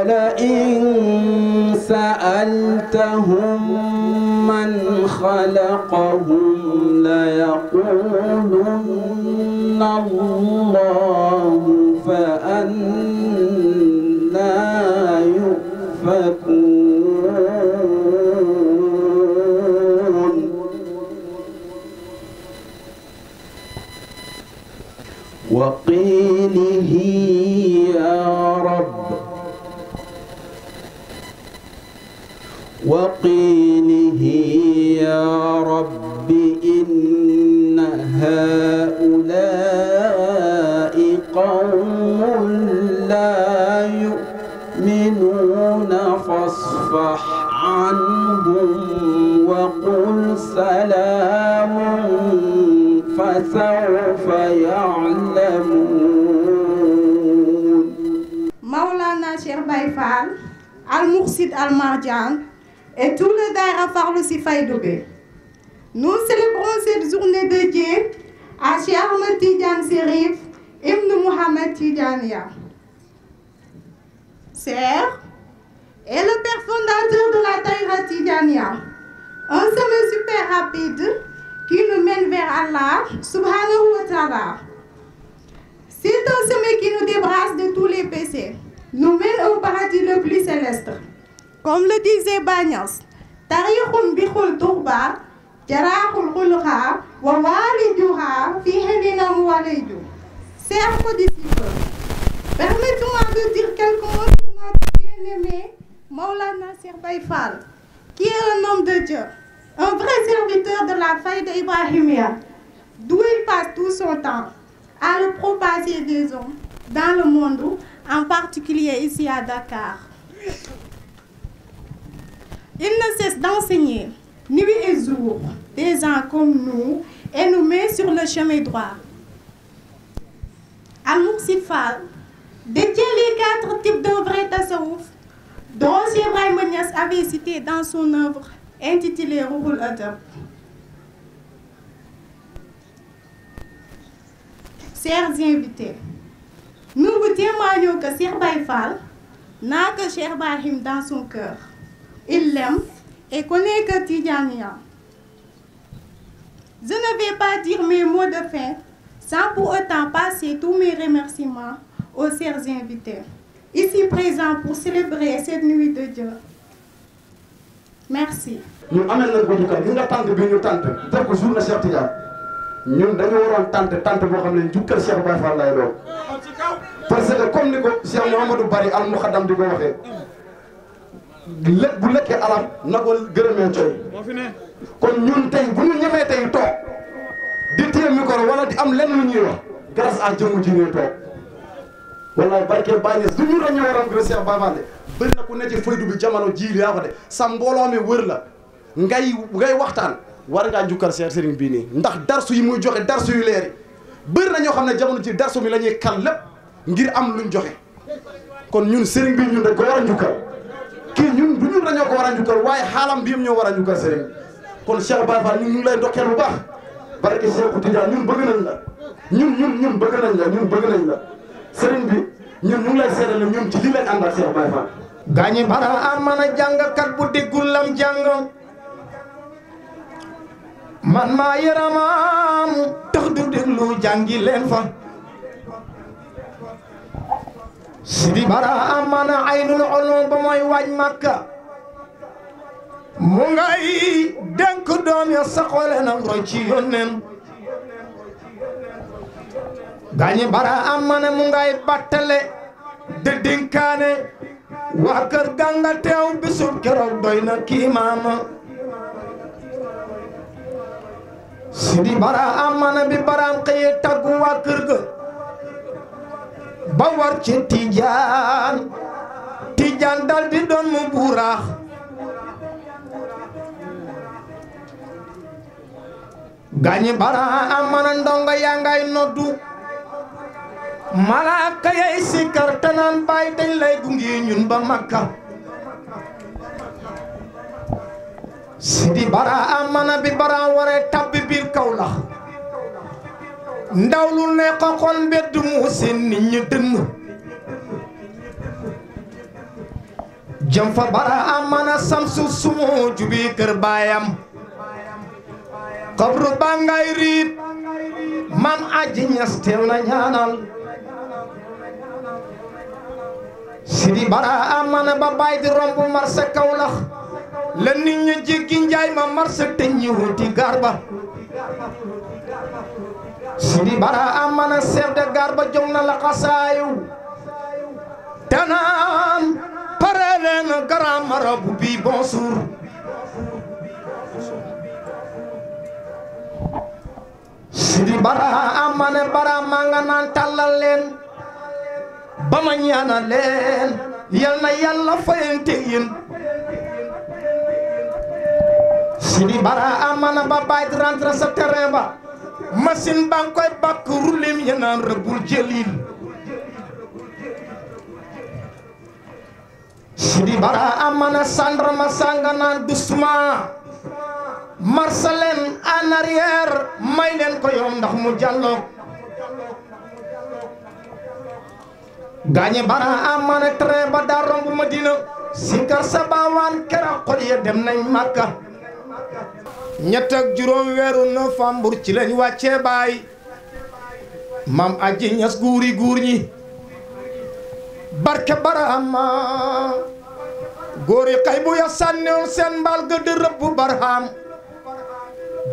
ولئن سألتهم من خلقهم ليقولن الله فأنى يؤفكون وقيله يا رب وقيله يا رب إن هؤلاء قوم لا يؤمنون فاصفح عنهم وقل سلام فسوف يعلمون. Maulana Cheikh Baye Fall Al-Mourchid Al-Mardian et tout le Daïra Farloussi Faydoubé. Nous célébrons cette journée dédiée à Cheikh Ahmed Tidiane Chérif Ibn Mohamed Tidjania. Cheikh est le père fondateur de la Daïra Tidjania, un chemin super rapide qui nous mène vers Allah subhanahu wa ta'ala. C'est un chemin qui nous débarrasse de tous les péchés, nous mène au paradis le plus céleste. Comme le disait Bagnas, Tarikhun bikhul turba, jarahul khulha, wa waliduha fi helinam walidou. Chers disciples, permettez-moi de dire quelques mots sur notre bien-aimé Maulana Cheikh Baye Fall, qui est un homme de Dieu, un vrai serviteur de la Faïda Ibrahimia, d'où il passe tout son temps à le propager des hommes dans le monde, en particulier ici à Dakar. Il ne cesse d'enseigner, nuit et jour, des gens comme nous, et nous met sur le chemin droit. Al-Mourchid Fall détient les 4 types d'un vrai tasawwuf, dont Cheikh Ibrahima Niass avait cité dans son œuvre intitulée Ruhul Adab. Chers invités, nous vous témoignons que Cheikh Baye Fall n'a que Cheikh Ibrahim dans son cœur. Il l'aime et connaît que Tidjania. Je ne vais pas dire mes mots de fin sans pour autant passer tous mes remerciements aux chers invités, ici présents pour célébrer cette nuit de Dieu. Merci. Nous amène le groupe de nous attendons bien nous tente def ko journée Cheikh Tidiane ñun dañu waroon tante boo xam ne jukkal Cheikh Baye Fall lay doon parce que comme ni ko Cheikh Mouhamadou Bari al Moukhadam di ko waxee lépp bu lekkee alam na ko gërëmee coy kon ñun tey bu ñu ñemee tey toog di téye micro wala di am lenn lu ñuy wax grâce à jëmm ji ñuy toog wallaay barke Baye du ñu dañoo waroon gërëm Cheikh Baye Fall bëri na ku ne ci faydu bi jamono ji yaa ko de sa mbooloo mi wër la ngay waxtaan war ngaa jukkal Cheikh Serigne bii nii ndax darsu yi muy joxe darsu yu leer yi bëri na ñoo xam ne jamono ci darsu mi la ñuy kal lépp ngir am luñ joxe kon ñun sëriñ bi ñun dañ ko war a njukkal kii ñun du ñun dañoo ko war a njukkal waaye xaalam bi yëpp ñoo war a njukkal sëriñ kon Cheikh Baye Fall ñun ñu ngi lay ndokkeel bu baax barke Cheikh Tidiane ñun bëgg nañ la ñun bëgg nañ la ñun bëgg nañ la sëriñ bi ñun ñu ngi lay seedal ne ñun ci lii lañ ànd ak Cheikh Baye Fall. gaañi bara am man a jàngkat bu déggul lam jàng man maa yaramam tax du déglu jàngi leen fa Sidi bara am man a aynul ulum ba mooy waaj Makka mu ngay dénk doom ya saxole na roy ci yónneen gaañi bara am man a mu ngay battale de dénkaane waa kër ganga teew bisub keroog doy na kii maama Sidi bara amana bi baram xëye taggu waa kër ga ba war ci Tijaan dal di doon mu buuraax gaañi bara amana ndongo yaa ngay noddu malaaka yay sikkar tanaan baay dañ lay gunge ñun ba Makka Sidi bara amana bi bara waree tabbi biir Kawlax ndaw lu ne xoxol mbedd mu seen nit ñi dënn jëm fa bara amana samsu sumo jubi kër baayam xabru bangay riit mam aji ñas teew na ñaanal Sidi bara amana ba baay di romb marché Kawlax la nit ñi jéggi njaay ma marché te ñi wuti garba Sidi bara amana chef de garba jong na la xasaayu tanaan pare leen grand marabout bi bonjour Sidi bara amana bara maa nga naan tàllal leen ba ma ñaana leen yal na yàlla fayante yéen Sidi bara amana ba baay di rentre sa terrain ba machine ba nga koy bàkk roulim ya naan rëbbul jëlil Sidi bara amana sandrama sanga naan doucement marsaleen en arrière may leen ko yoon ndax mu jàlloog gaañe bara amana train ba daa romb Madina sikar sa baawaan kera xol ya dem nañ Makka ñett ak juróom weeru novembre ci lañ wàccee baay mam aji ñas guuri guur ñi barke barahama góor yi xay bu ya sànnewoon seen mbaal ga di rëbb baraham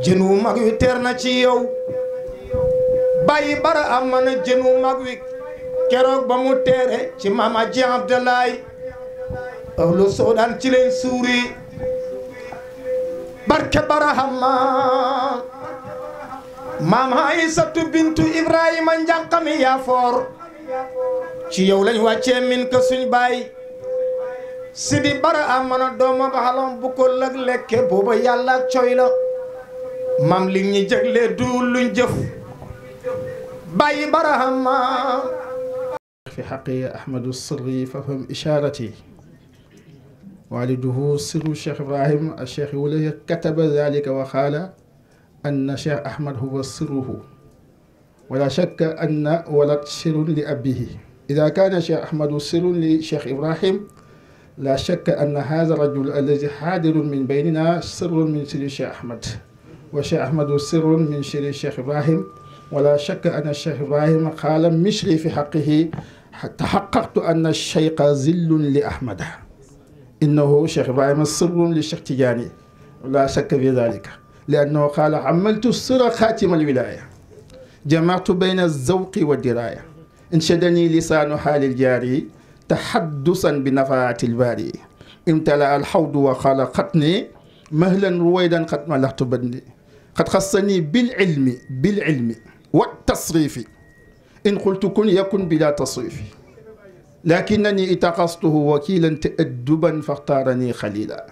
jën wu mag wi teer na ci yow bàyyi barahama na jën wu mag wi keroog ba mu teere ci mam aji Abdoulaye ahlu Soodaan ci lañ suuri barke barahama maam Aysatu bintu Ibrahima njànqami yaa foor ci yow lañ wàccee min ka suñ baay Sidi barahama na dooma baxalom bu ko lëg lekke booba yàlla ak coy la maam li ñi jëgle duul luñ jëf bàyyi barahama في حقي أحمد السري ففهم إشارتي والده سر الشيخ إبراهيم الشيخ ولي كتب ذلك وقال أن الشيخ أحمد هو سره ولا شك أن ولد سر لأبيه إذا كان الشيخ أحمد سر للشيخ إبراهيم لا شك أن هذا الرجل الذي حاضر من بيننا سر من سر الشيخ أحمد والشيخ أحمد سر من سر الشيخ إبراهيم ولا شك أن الشيخ إبراهيم قال مشري في حقه تحققت أن الشيخ زل لأحمد إنه شيخ إبراهيم سر للشيخ تجاني لا شك في ذلك لأنه قال عملت السر خاتم الولاية جمعت بين الذوق والدراية انشدني لسان حال الجاري تحدثا بنفعات الباري امتلأ الحوض وقال قطني مهلا رويدا قد ملأت بدني قد خصني بالعلم والتصريف إن قلت كن يكن بلا تصريف لكنني اتخذته وكيلا تأدبا فاختارني خليلا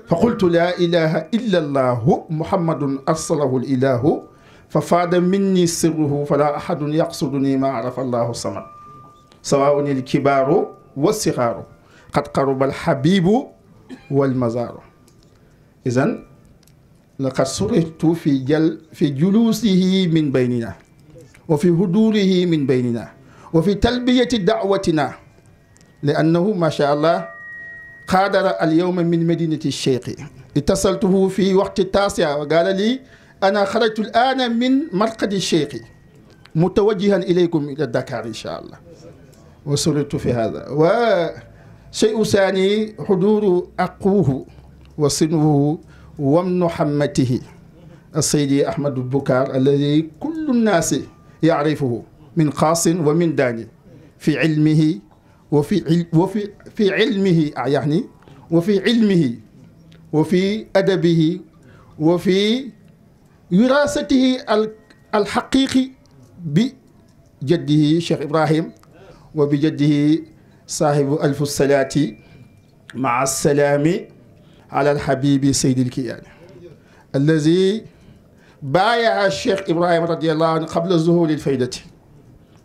فقلت لا إله إلا الله محمد أرسله الإله ففاد مني سره فلا أحد يقصدني ما عرف الله الصمد سواء الكبار والصغار قد قرب الحبيب والمزار. إذن لقد سررت في جلوسه من بيننا وفي حضوره من بيننا وفي تلبية دعوتنا، لأنه ما شاء الله قادر اليوم من مدينة الشيخ. اتصلته في وقت 9 وقال لي أنا خرجت الآن من مرقد الشيخ متوجها إليكم إلى الدكار إن شاء الله، وسررت في هذا. وشيء ثاني حضور أخوه وصنه ومن حمته السيدي أحمد البكار الذي كل الناس يعرفه من خاص ومن داني في علمه وفي علمه يعني وفي علمه وفي أدبه وفي وراثته الحقيقي بجده شيخ إبراهيم وبجده صاحب ألف الصلاة مع السلام على الحبيب سيد الكيان الذي بايع الشيخ إبراهيم رضي الله عنه قبل ظهور الفائدة،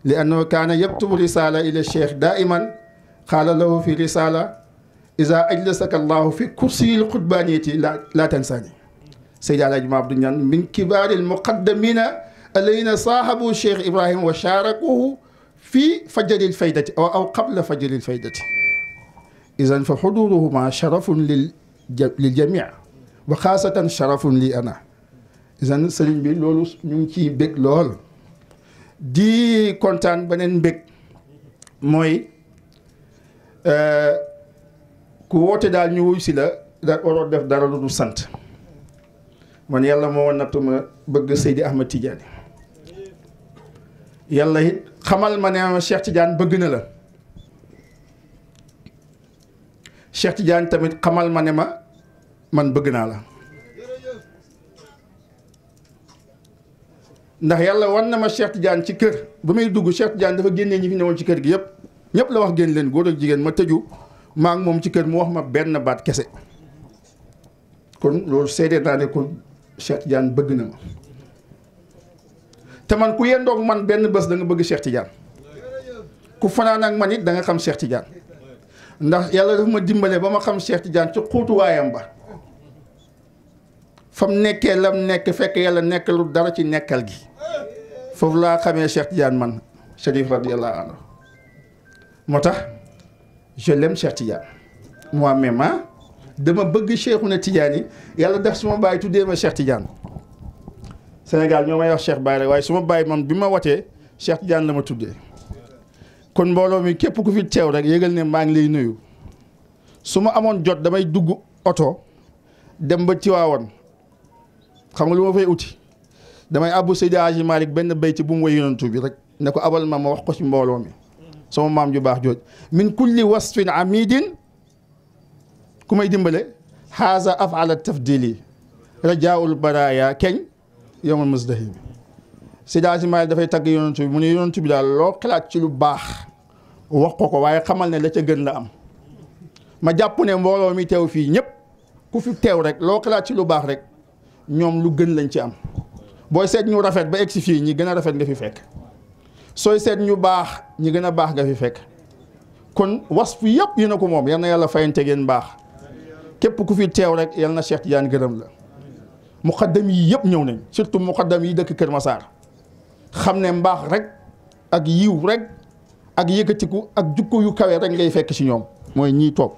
لأنه كان يكتب رسالة إلى الشيخ دائما قال له في رسالة إذا أجلسك الله في كرسي القطبانية لا تنساني. سيد الحاج عبد النيان من كبار المقدمين الذين صاحبوا الشيخ إبراهيم وشاركوه في فجر الفائدة أو قبل فجر الفائدة. إذن فحضورهما شرف للجميع وخاصة شرف لي أنا. إذن سليم بي لولو نمكي بك لول di kontaan beneen mbég mooy ku woote daal ñu wuy si la da waroo def dara lu dul sant. man yàlla moo nattu ma bëgg Seydi Ahmed Tidiane, yàlla it xamal ma ne ma Cheikh Tidiane bëgg na la. Cheikh Tidiane tamit xamal ma ne ma man bëgg naa la. ndax yàlla wan na ma Cheikh Tidiane ci kër ba may dugg Cheikh Tidiane dafa génnee ñi fi newoon ci kër gi yëpp ñëpp la wax génn leen góor ak jigéen ma tëju maa ngi moom ci kër mu wax ma benn baat kese. kon loolu seede naa ne kon Cheikh Tidiane bëgg na ma te man ku yendoog man benn bés da nga bëgg Cheikh Tidiane, ku fanaan ak man it da nga xam Cheikh Tidiane. ndax yàlla dafa ma dimbale ba ma xam Cheikh Tidiane ci xuutuwaayam ba fam nekkee lam nekk fekk yàlla nekkalu dara ci nekkal gi foofu laa xamee Cheikh Tidiane man Chérif radiyallahu anhu. moo tax je l'aime Cheikh Tidiane moi-même dama bëgg Cheikhouna Tidiane yi yàlla def suma baay tuddee ma Cheikh Tidiane. Sénégal ñoo may wax Cheikh Baye rek waaye suma baay man bi ma watee Cheikh Tidiane la ma tuddee. kon mbooloo mi képp ku fi teew rek yëgal ne maa ngi lay nuyu. su ma amoon jot damay dugg oto dem ba Tiwaawan xam nga lu ma fay uti damay abbu Seydi Hadji Malick benn bayti bu mu woy yonantu bi rek ne ko abal ma wax ko ci mbooloo mi sama maam ju baax jooj min kulli wasfin amidin ku may dimbale haza afala tafdili rajaul baraya keñ yowmal musdahim. Seydi Hadji Malick dafay tagg yonantu bi mu ne yonantu bi daal loo xalaat ci lu baax wax ko waaye xamal ne la ca gën la am. ma jàpp ne mbooloo mi teew fii ñëpp ku fi teew rek loo xalaat ci lu baax rek ñoom lu gën lañ ci am. booy seet ñu rafet ba egsi fii ñi gën a rafet nga fi fekk, sooy seet ñu baax ñi gën a baax nga fi fekk. kon wasf yëpp yi na ko moom yal na yàlla fayante ngeen baax. képp ku fi teew rek yal na Cheikh Tidiane gërëm la. muqaddam yi yëpp ñëw nañ surtout muqaddam yi dëkk Kër Massar xam ne mbaax rek ak yiw rek ak yëkkatiku ak jukko yu kawe rek ngay fekk ci ñoom. mooy ñii toog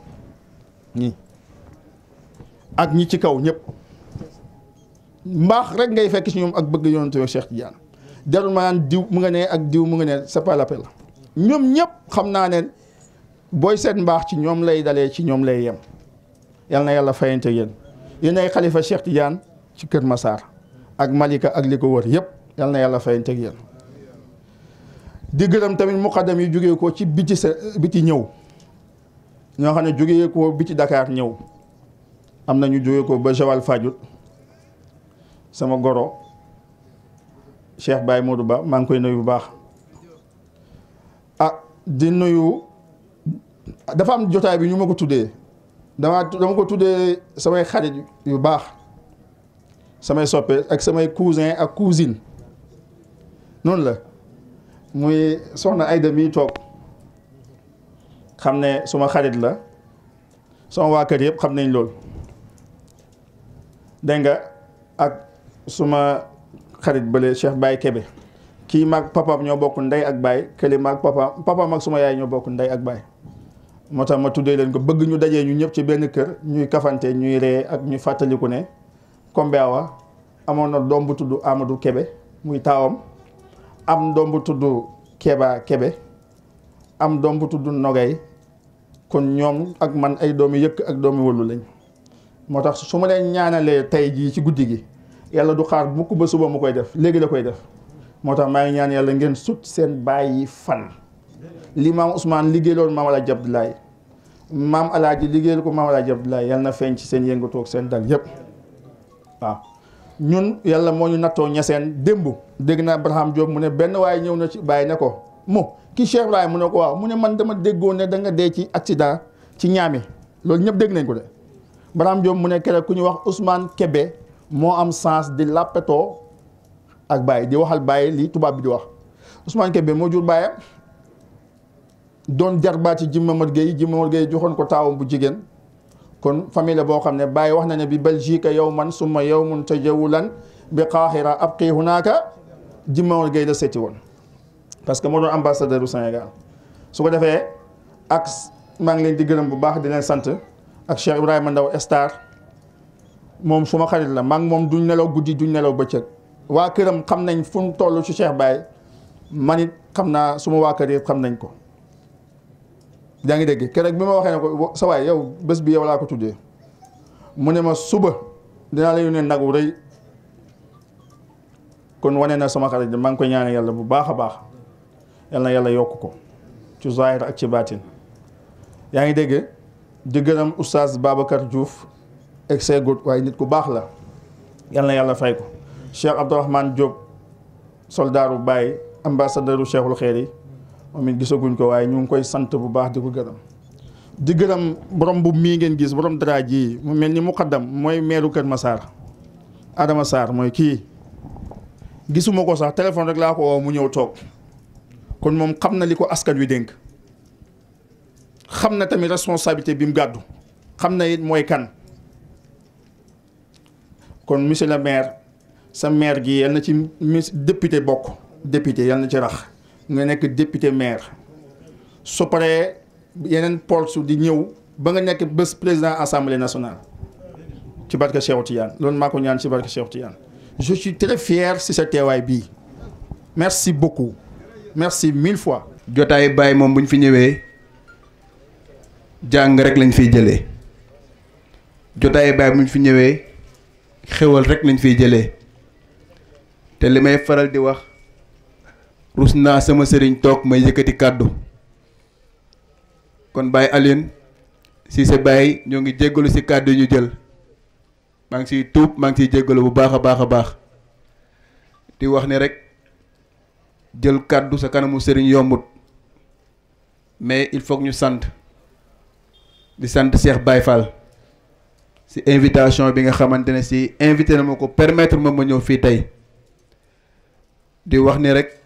ñii ak ñi ci kaw ñëpp mbaax rek ngay fekk ci ñoom ak bëgg yonent bi Cheikh Tidiane. jarul ma naan diw mu nga ne ak diw mu nga ne c'est pas l'appel. ñoom ñëpp xam naa ne booy seet mbaax ci ñoom lay dalee ci ñoom lay yem. yal na yàlla fayante yéen yéen ay xalifa Cheikh Tidiane ci Kër Massar ak Malika ak li ko wër yëpp yal na yàlla fayante yéen. di gërëm tamit muqaddam yi jógee ko ci biti ñëw ñoo xam ne jógee ko biti Dakar ñëw am na ñu jógee ko ba Joal Fadiouth sama goro Cheikh Baye Modou Ba maa ngi koy nuyu bu baax. di nuyu dafa am jotaay bi ñu ma ko tuddee dama ko tuddee samay xarit yu baax samay soppe ak samay cousin ak cousine noonu la muy soxna Aïda mi toog xam ne suma xarit la sama waa kër yëpp xam nañ loolu dégg nga ak suma xarit bële Cheikh Baye Kébé kii maag papaam ñoo bokk ndey ak baay kële maag papaam ak suma yaay ñoo bokk ndey ak baay moo tax ma tuddee leen ko bëgg ñu dajee ñu ñëpp ci benn kër ñuy kafante ñuy ree ak ñu fàttaliku ne Kombe Awa amoon na doom bu tudd Amadou Kébé muy taawam am doom bu tudd Kéba Kébé am doom bu tudd Nogay kon ñoom ak man ay doomi yëkk ak doomi wëllu lañ moo tax su ma leen ñaanalee tey jii ci guddi gi yàlla du xaar mukk ba suba mu koy def léegi la koy def moo tax maa ngi ñaan yàlla ngeen sut seen bàyyi fan li maam Ousmane liggéeyloon maam Alaaji Abdoulaye maam Alaaji liggéeyal ko maam Alaaji Abdoulaye yàlla na feeñ ci seen yëngatu ak seen dal yëpp waaw ñun yàlla moo ñu nattoo ñeseen démb dégg naa Abraham Diop mu ne benn waaye ñëw na ci bàyyi ne ko kii Cheikh Ibrahima mu ne ko waaw mu ne man dama déggoon ne da nga dee ci accident ci ñaami loolu ñëpp dégg nañ ko de Abraham Diop mu ne keroog ku ñu wax Ousmane Kébé moo am sens di lappetoo ak Baye di waxal Baye li tubaab bi di wax Ousmane Kébé moo jur baayam doon jarbaat ci Jimamar Gueye joxoon ko taawam bu jigéen kon famille la boo xam ne Baye wax na ne bi Belgique yow man summa yawmun tajawulan bi Qahira abqi hunaka Jimamar Gueye la seeti woon parce que moo doon ambassadeur du Sénégal su ko defee ak maa ngi leen di gërëm bu baax di leen sant ak Cheikh Ibrahima Ndaw Star moom suma xarit la maa ngi moom duñ nelaw guddi duñ nelaw bëccëg waa këram xam nañ fu mu toll ci Cheikh Baye man it xam naa suma waa kër yëpp xam nañ ko yaa ngi dégg keroog bi ma waxee ne ko sa waay yow bés bi yow laa ko tuddee mu ne ma suba dinaa la yónnee nag wu rëy kon wane na sama xarit maa ngi koy ñaanal yàlla bu baax a baax yal na yàlla yokk ko ci zahir ak ci baatin yaa ngi dégg di gërëm oustaz Babacar Diouf ak seegut waaye nit ku baax la yal na yàlla fay ko Cheikh Abdourahmane Diop soldaaru Baye ambassadeuru Cheikhul Xeyri moom it gisaguñ ko waaye ñu ngi koy sant bu baax di ko gërëm di gërëm borom bu mii ngeen gis borom dara ji mu mel ni muqaddam mooy meeru Kër Massar Adama Sarr mooy kii gisuma ko sax téléphone rek laa ko woo mu ñëw toog kon moom xam na li ko askan wi dénk xam na tamit responsabilité bi mu gàddu xam na it mooy kan kon monsieur le maire sa maire gi yal na ci député bokk député yal na ci rax nga nekk député maire su paree yeneen poste di ñëw ba nga nekk bés président assemblée nationale ci barke Cheikh Tidiane loolu maa ko ñaan ci barke Cheikh Tidiane je suis très fier si sa teewaay bii merci beaucoup merci 1000 fois. jotaay Baye moom bu ñu fi ñëwee jàng rek lañ fiy jëlee jotaay Baye bu ñu fi ñëwee xewal rek lañ fiy jëlee te li may faral di wax rus naa sama sëriñ toog may yëkkati kàddu kon Baye Alioune Cissé Baye ñoo ngi jéggalu ci kàddu yi ñu jël maa ngi ciy tuub maa ngi ciy jéggalu bu baax a baax a baax di wax ne rek jël kàddu sa kanamu sëriñ yombut mais il faut que ñu sant di sant Cheikh Baye Fall ci invitation bi nga xamante ne ci invité na ma ko permettre ma ñëw fii tey di wax ni rek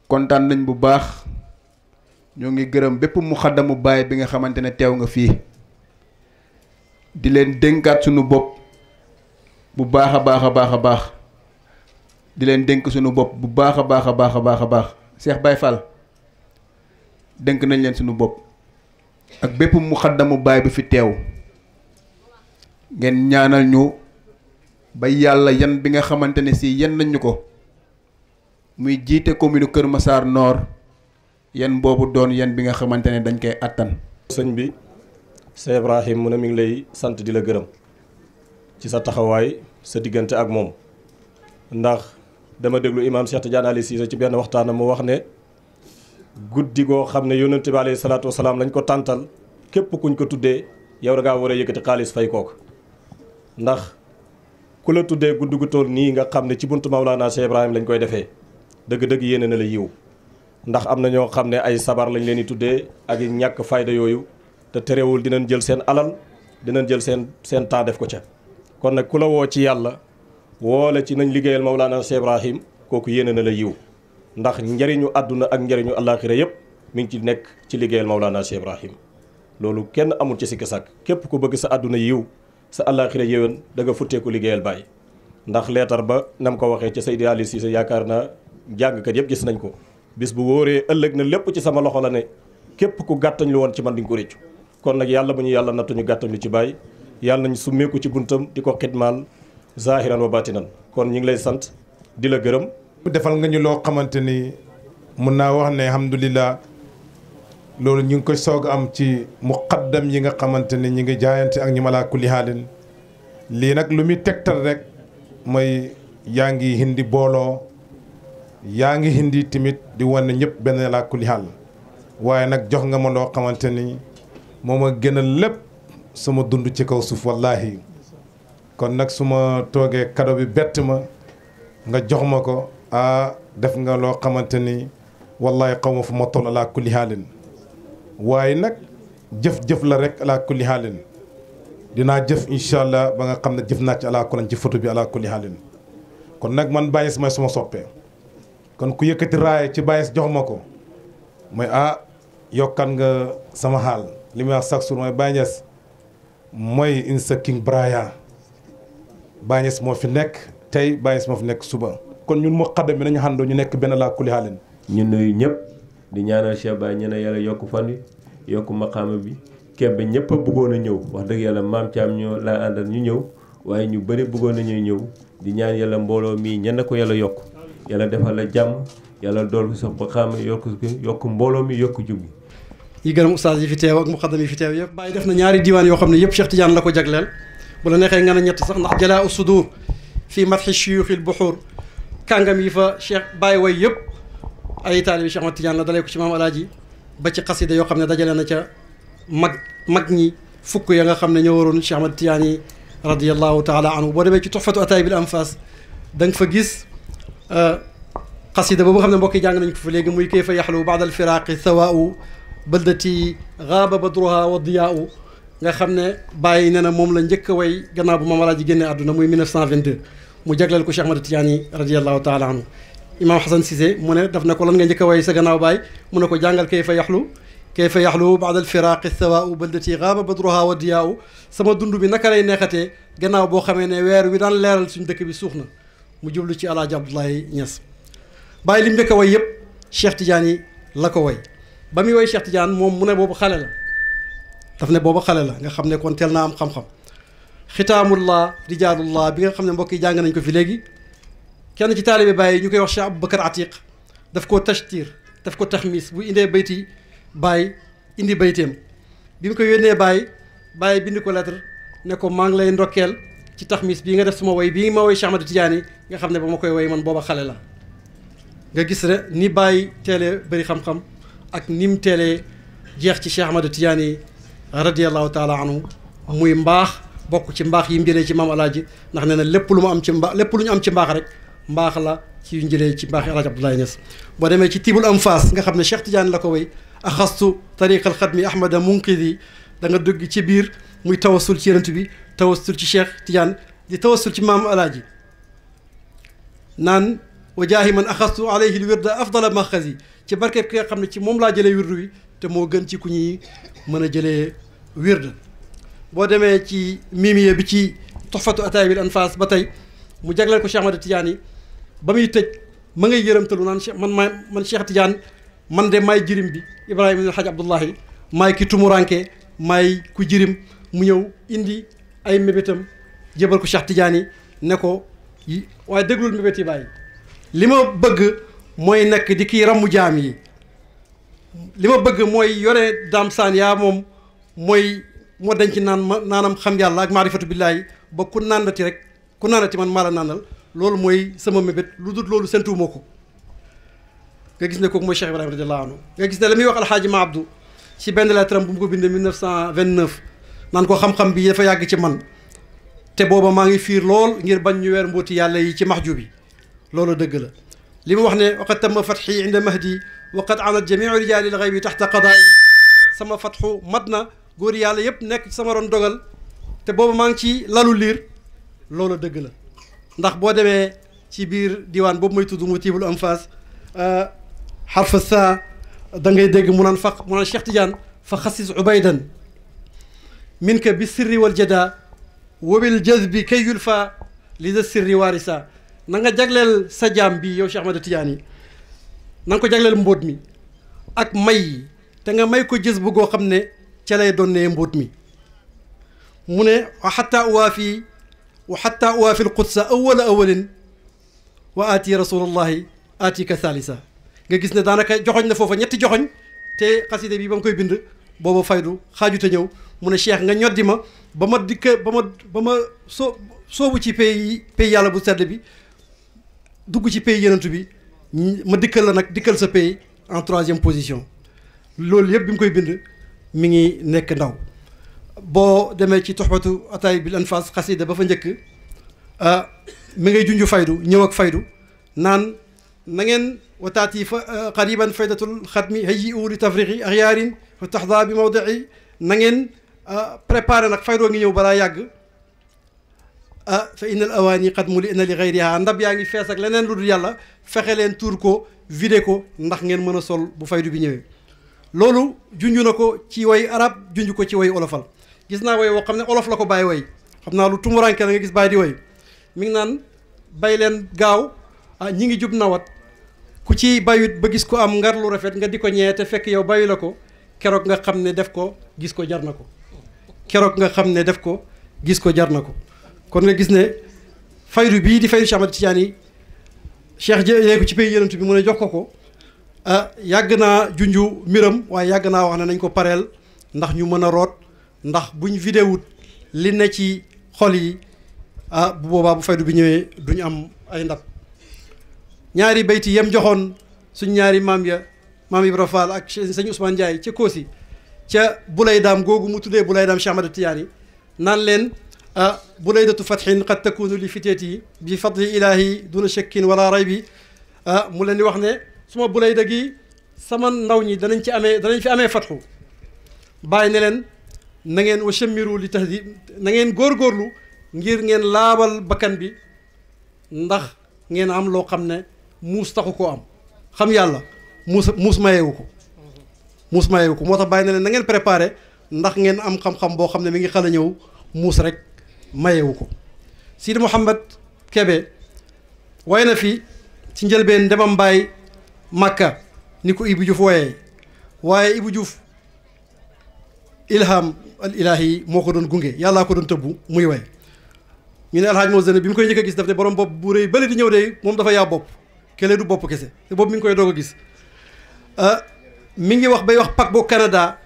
kontaan nañ bu baax ñoo ngi gërëm bépp mu xaddamu Baye bi nga xamante ne teew nga fii di leen dénkaat suñu bopp bu baax a baax a baax a baax di leen dénk suñu bopp bu baax a baax a baax a baax a baax Cheikh Baye Fall dénk nañ leen suñu bopp ak bépp mu xaddamu Baye bi fi teew ngeen ñaanal ñu ba yàlla yan bi nga xamante ne si yan nañ ñu ko muy jiite commune Kër Massar Nord yan boobu doon yan bi nga xamante ne dañ koy attan. sëñ bi Cheikh Ibrahim mu ne mi ngi lay sant di la gërëm ci sa taxawaay sa diggante ak moom ndax dama déglu imaam Cheikh Tidiane Ali Cissé ci benn waxtaanam mu wax ne guddi goo xam ne yonent bi alayhi salaatu wasalaam lañ ko tàntal képp kuñ ko tuddee yow da ngaa war a yëkkati xaalis fay kooku ndax ku la tuddee guddi gu toll nii nga xam ne ci buntu Maulana Cheikh Ibrahim lañ koy defee dëgg-dëgg yéene na la yiw ndax am na ñoo xam ne ay sabar lañ leen di tuddee ak ñàkk fayda yooyu te terewul dinañ jël seen alal dinañ jël seen temps def ko ca kon nag ku la woo ci yàlla woo la ci nañ liggéeyal Maulana Cheikh Ibrahim kooku yéene na la yiw ndax njëriñu àdduna ak njëriñu àllaaxira yëpp mi ngi ci nekk ci liggéeyal Maulana Cheikh Ibrahim loolu kenn amul ci sikki sàkk képp ku bëgg sa àdduna yiw sa àllaaxira yéwén da nga futteeku liggéeyal Baye ndax leetar ba nam ko waxee ci Seydi Ali Cissé yaakaar naa jàngkat yëpp gis nañ ko bis bu wóoree ëllëg na lépp ci sama loxo la ne képp ku gàttañ lu woon ci man di nga ko réccu kon nag yàlla bu ñu yàlla nattuñu gàttañ lu ci Baye yàlla nañ summeeku ci buntam di ko xidmaal zahiran wa batinan kon ñu ngi lay sant di la gërëm. defal nga ñu loo xamante ni mun naa wax ne alhamdulilah loolu ñu ngi koy soog am ci muqaddam yi nga xamante ni ñi ngi jaayante ak ñi malaa kulli haalin lii nag lu muy tegtal rek mooy yaa ngi hindi booloo yaa ngi hindi tamit di wane ñëpp benn laa kulli haal waaye nag jox nga ma loo xamante ni moom a gën a lépp sama dund ci kaw suuf wallaahi kon nag su ma toogee kado bi bett ma nga jox ma ko def nga loo xamante ni wallaahi xaw ma fu ma toll laa kulli haalin waaye nag jëf-jëf la rek ala kulli haalin dinaa jëf incha allah ba nga xam ne jëf naa ci ala kulli ci photo bi ala kulli haalin kon nag man Baye Niass mooy suma soppee kon ku yëkkati raaye ci Baye Niass jox ma ko mooy yokkan nga sama xaal li muy wax chaque jour mooy Baye Niass mooy insa king braya Baye Niass moo fi nekk tey Baye Niass moo fi nekk suba kon ñun mu xaddam bi nañu xàndoo ñu nekk benn laa kulli haalin ñu nuyu ñëpp di ñaanal Cheikh Baye ñu ne yàlla yokk fan wi yokk maqaama bi kebbe ñëpp a bëggoon a ñëw wax dëgg yàlla maam Thiam ñoo laa àndal ñu ñëw waaye ñu bëri bëggoon nañu ñëw di ñaan yàlla mbooloo mii ñenn ko yàlla yokk yàlla defal la jàmm yàlla dool ko sax maqaama yokk mbooloo mi yokk jub gi yi gërëm oustaz yi fi teew ak muqaddam yi fi teew yëpp Baye def na ñaari diiwaan yoo xam ne yëpp Cheikh Tidiane la ko jagleel bu la neexee nga ne ñett sax ndax jalaa usudur fii madhi shuyukhil buhur kàngam yi fa Cheikh Baye way yëpp ay taalibi Cheikh Ahmad Tidiane la dalee ko ci maam alaaji ba ci xasida yoo xam ne dajale na ca mag ñi fukk ya nga xam ne ñoo waroon Cheikh Ahmad Tidiane yi radiyallahu taala anhu boo demee ci tuhfatu ataay bil anfas da nga fa gis xasida boobu nga xam ne mbokk yi jàng nañ ko fa léegi muy kayfa yaxlu baada alfiraqi sawaau baldati gaaba badruha wa diyaau nga xam ne bàyyi ne na moom la njëkk a way gannaaw bu maam alaaji génnee àdduna muy 1922 mu jagleel ko Cheikh Ahmad Tidiane yi radiyallahu taala anhu imam Hassan Cissé mu ne daf na ko lan nga njëkk a way sa gannaaw baay mu ne ko jàngal kayfa yaxlu baada alfiraqi sawaau baldati gaaba badruha wa diyaau sama dund bi naka lay neexatee gannaaw boo xamee ne weer wi daan leeral suñ dëkk bi suux na mu jublu ci alaaji Abdoulaye Niass bàyyi lim njëkk a way yëpp Cheikh Tidiane yi la ko way ba muy way Cheikh Tidiane moom mu ne boobu xale la daf ne boobu xale la nga xam ne kon teel naa am xam-xam xitaamullah rijaalullah bi nga xam ne mbokk yi jàng nañ ko fi léegi kenn ci taalibe Baye ñu koy wax Cheikh Aboubacar Atiq daf ko tashtir daf ko taxmis bu indee bayti Baye indi bayteem bi mu ko yónnee Baye bind ko lettre ne ko maa ngi lay ndokkeel ci taxmis bii nga def suma way bii ma way Cheikh Ahmad Tidiane yi nga xam ne ba ma koy way man booba xale la nga gis rek ni Baye teelee bëri xam-xam ak ni mu teelee jeex ci Cheikh Ahmad Tidiane yi radiyallahu taala anhu muy mbaax bokk ci mbaax yi mu jëlee ci maam alaaji ndax nee na lépp lu mu am ci mbaax lépp lu ñu am ci mbaax rek mbaax la ci yu njëlee ci mbaax alaaji Abdoulaye Niass boo demee ci tibul am faas nga xam ne Cheikh Tidiane la ko way axastu tariqal xadmi ahmada munqidi da nga dugg ci biir muy tawassul ci yonent bi tawassul ci Cheikh Tidiane di tawassul ci maam alaaji naan wa jaahi man axastu alayhi l wirda afdala maxasi ci barkeeb ki nga xam ne ci moom laa jëlee wirdu wi te moo gën ci ku ñuy mën a jëlee wirda boo demee ci mimiye bi ci tuhfatu ataay bil anfas ba tey mu jagleel ko Cheikh Ahmad Tidiane yi ba muy tëj ma ngay yërëmtalu naan man Cheikh Tidiane man de maay jirim bi Ibrahima ibn Alhaj Abdullahi maay ki tumuranke maay ku jirim mu ñëw indi ay mébétam jébal ko Cheikh Tidiane yi ne ko waaye déglul mébét yi bàyyi li ma bëgg mooy nekk di kii rammu jaam yi li ma bëgg mooy yore daam saan yaa moom mooy moo denc naanam xam yàlla ak maarifatu billaahi ba ku naanati rek ku naanati man maa la naanal loolu mooy sama mébét lu dul loolu sentuwuma ko nga gis ne kooku mooy Cheikh Ibrahima radiyallahu anhu nga gis ne la muy wax alxaaji ma abdou ci benn lettre am bu mu ko bindee 1929 naan ko xam-xam bi dafa yàgg ci man te booba maa ngi fiir lool ngir bañ ñu weer mbooti yàlla yi ci maxju bi loolu dëgg la li mu wax ne waqad tamma fatxi inda mahdi waqad anat jamiu rijaali l xaybi taxta qadaai sama fatxu mat na góor yàlla yëpp nekk ci sama ron dogal te booba maa ngi ci lalu liir loolu dëgg la ndax boo demee ci biir diwaan boobu may tudd mu tiibul anfas xarfa sa da ngay dégg mu naan Cheikh Tidiane fa xasis ubaydan minka bi sirri wal jada wabil jazbi kay yulfa li da sirri waarisa na nga jagleel sa jaam bi yow Cheikh Ahmad Tidiane yi na nga ko jagleel mbóot mi ak may yi te nga may ko jës bu goo xam ne ca lay donnee mbóot mi mu ne wa xatta uwaafi alqudsa awala awalin wa aati rasulallahi aatika thalitha nga gis ne daanaka joxoñ na foofa ñetti joxoñ te xaside bi ba mu koy bind booba faydu xaajute ñëw mu ne cheikh nga ñoddi ma ba ma soobu ci pays yàlla bu sedd bi dugg ci pays yenentu bi ma dikkal la nag dikkal sa pays en 3e position loolu yëpp bi mu koy bind mi ngi nekk ndaw boo demee ci toxbatu ataay bil anfas xasida ba fa njëkk mi ngay junju faydu ñëw ak faydu naan na ngeen wataati fa qariban faydatul xatmi hayyi u li tafriqi axyaarin fa taxda bi mawdii na ngeen préparé nag faydoo ngi ñëw balaa yàgg fa inna al awaani qad muli inna li gayriha ndab yaa ngi fees ak leneen lu dul yàlla fexe leen tuur ko vidé ko ndax ngeen mën a sol bu faydu bi ñëwee loolu junju na ko ci way arab junj ko ci way olofal gis naa way woo xam ne olof la ko bàyyi way xam naa lu tumuranke la nga gis bàyyi di way mi ngi naan bay leen gaaw ñi ngi jub nawat ku ci bayut ba gis ko am ngar lu rafet nga di ko ñee te fekk yow bayu la ko keroog nga xam ne def ko gis ko jar na ko keroog nga xam ne def ko gis ko jar na ko kon nga gis ne faydu bii di faydu Cheikh Ahmad Tidiane yi cheikh jëlee ko ci pays yenentu bi mu ne jox ko yàgg naa junju mbiram waaye yàgg naa wax ne nañ ko pareel ndax ñu mën a root ndax buñ vidéowut li ne ci xol yi bu boobaa bu faydu bi ñëwee duñ am ay ndab ñaari bayti yem joxoon suñ ñaari maam ya maam Ibra Fall ak sëñ Ousmane Ndiaye ca Koosi ca bulay daam googu mu tuddee bulay daam Cheikh Ahmad Tidiane yi naan leen bulaydatu fathin qad takunu li fiteeti bi fadli ilahi duna shakkin wala raybi mu leen di wax ne suma bulayda gi sama ndaw ñi danañ fi amee fatxu bàyyi ne leen na ngeen wa chammiru li tahdib na ngeen góorgóorlu ngir ngeen laabal bakkan bi ndax ngeen am loo xam ne muus taxu koo am xam yàlla muus mayeewu ko moo tax bàyyi ne leen na ngeen préparé ndax ngeen am xam-xam boo xam ne mi ngi xala ñëw muus rek mayeewu ko Sidi Mouhamed Kébé way na fi ci njëlbeen ndemam mbaay Makka ni ko Ibou Diouf wooyee waaye Ibou Diouf ilham al ilahi moo ko doon gunge yàllaa ko doon tëbbu muy way ñu ne alhaaj moo zene bi mu koy njëkk a gis daf ne borom bopp bu rëy bële di ñëw de moom dafa yaa bopp kele du bopp kese te boobu mi ngi koy doog a gis mi ngi wax bay wax pak boo Canada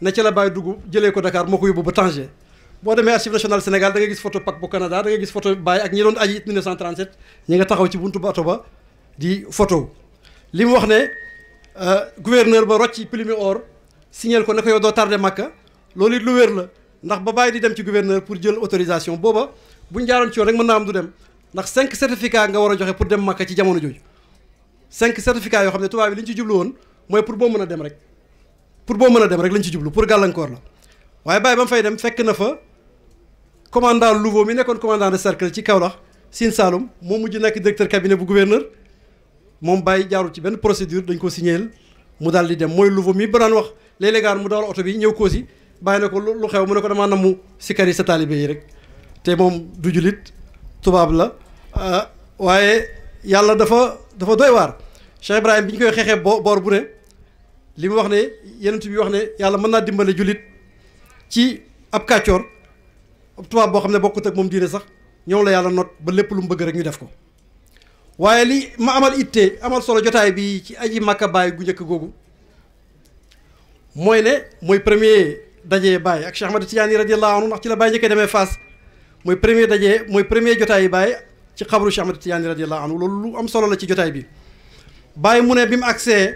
na ca la bàyyi dugg jëlee ko Dakar moo ko yóbbu ba Tanger boo demee archive national Sénégal da nga gis photo pak bu Canada da nga gis photo Baye ak ñi doon aji 1937 ñi nga taxaw ci buntu bato ba di photo li mu wax ne gouverneur ba rocci plume or signal ko ne ko yow doo tardé Makka loolu it lu wér la ndax ba Baye di dem ci gouverneur pour jël autorisation booba buñ jaaroon ci yoon rek mën naa am du dem ndax 5 certificats nga war a joxe pour dem Makka ci jamono jooju 5 certificats yoo xam ne tubaab bi li ñu ci jublu woon mooy pour boo mën a dem rek lañ ci jublu pour gàllankoor la waaye Baye ba mu fay dem fekk na fa commandant Louveau mi nekkoon commandant de cercle ci Kaolack Sine Saloum moo mujj nekk directeur cabinet bu gouverneur moom Baye jaarul ci benn procédure dañ ko signéel mu daal di dem mooy Louveau mi ba daan wax léeg-léeg mu dawal oto bi ñëw Koosi bàyyi na ko lu xew mu ne ko damaa namu sikari sa taalibe yi rek te moom du julit tubaab la waaye yàlla dafa doy waar Cheikh Ibrahim bi ñu koy xeexee boor bu ne li mu wax ne yenent bi wax ne yàlla mën naa dimbale julit ci ab kàccoor tubaab boo xam ne bokkut ak moom diine sax ñoom la yàlla not ba lépp lu mu bëgg rek ñu def ko waaye li ma amal ittee amal solo jotaay bi ci aji Makka Baye gu njëkk googu mooy ne mooy premier daje Baye ak Cheikh Ahmad Tidiane radiyallahu anhu ndax ci la Baye njëkkee demee Fass mooy premier jotaay Baye ci xabru Cheikh Ahmad Tidiane radiyallahu anhu loolu lu am solo la ci jotaay bi Baye mu ne bi mu agsee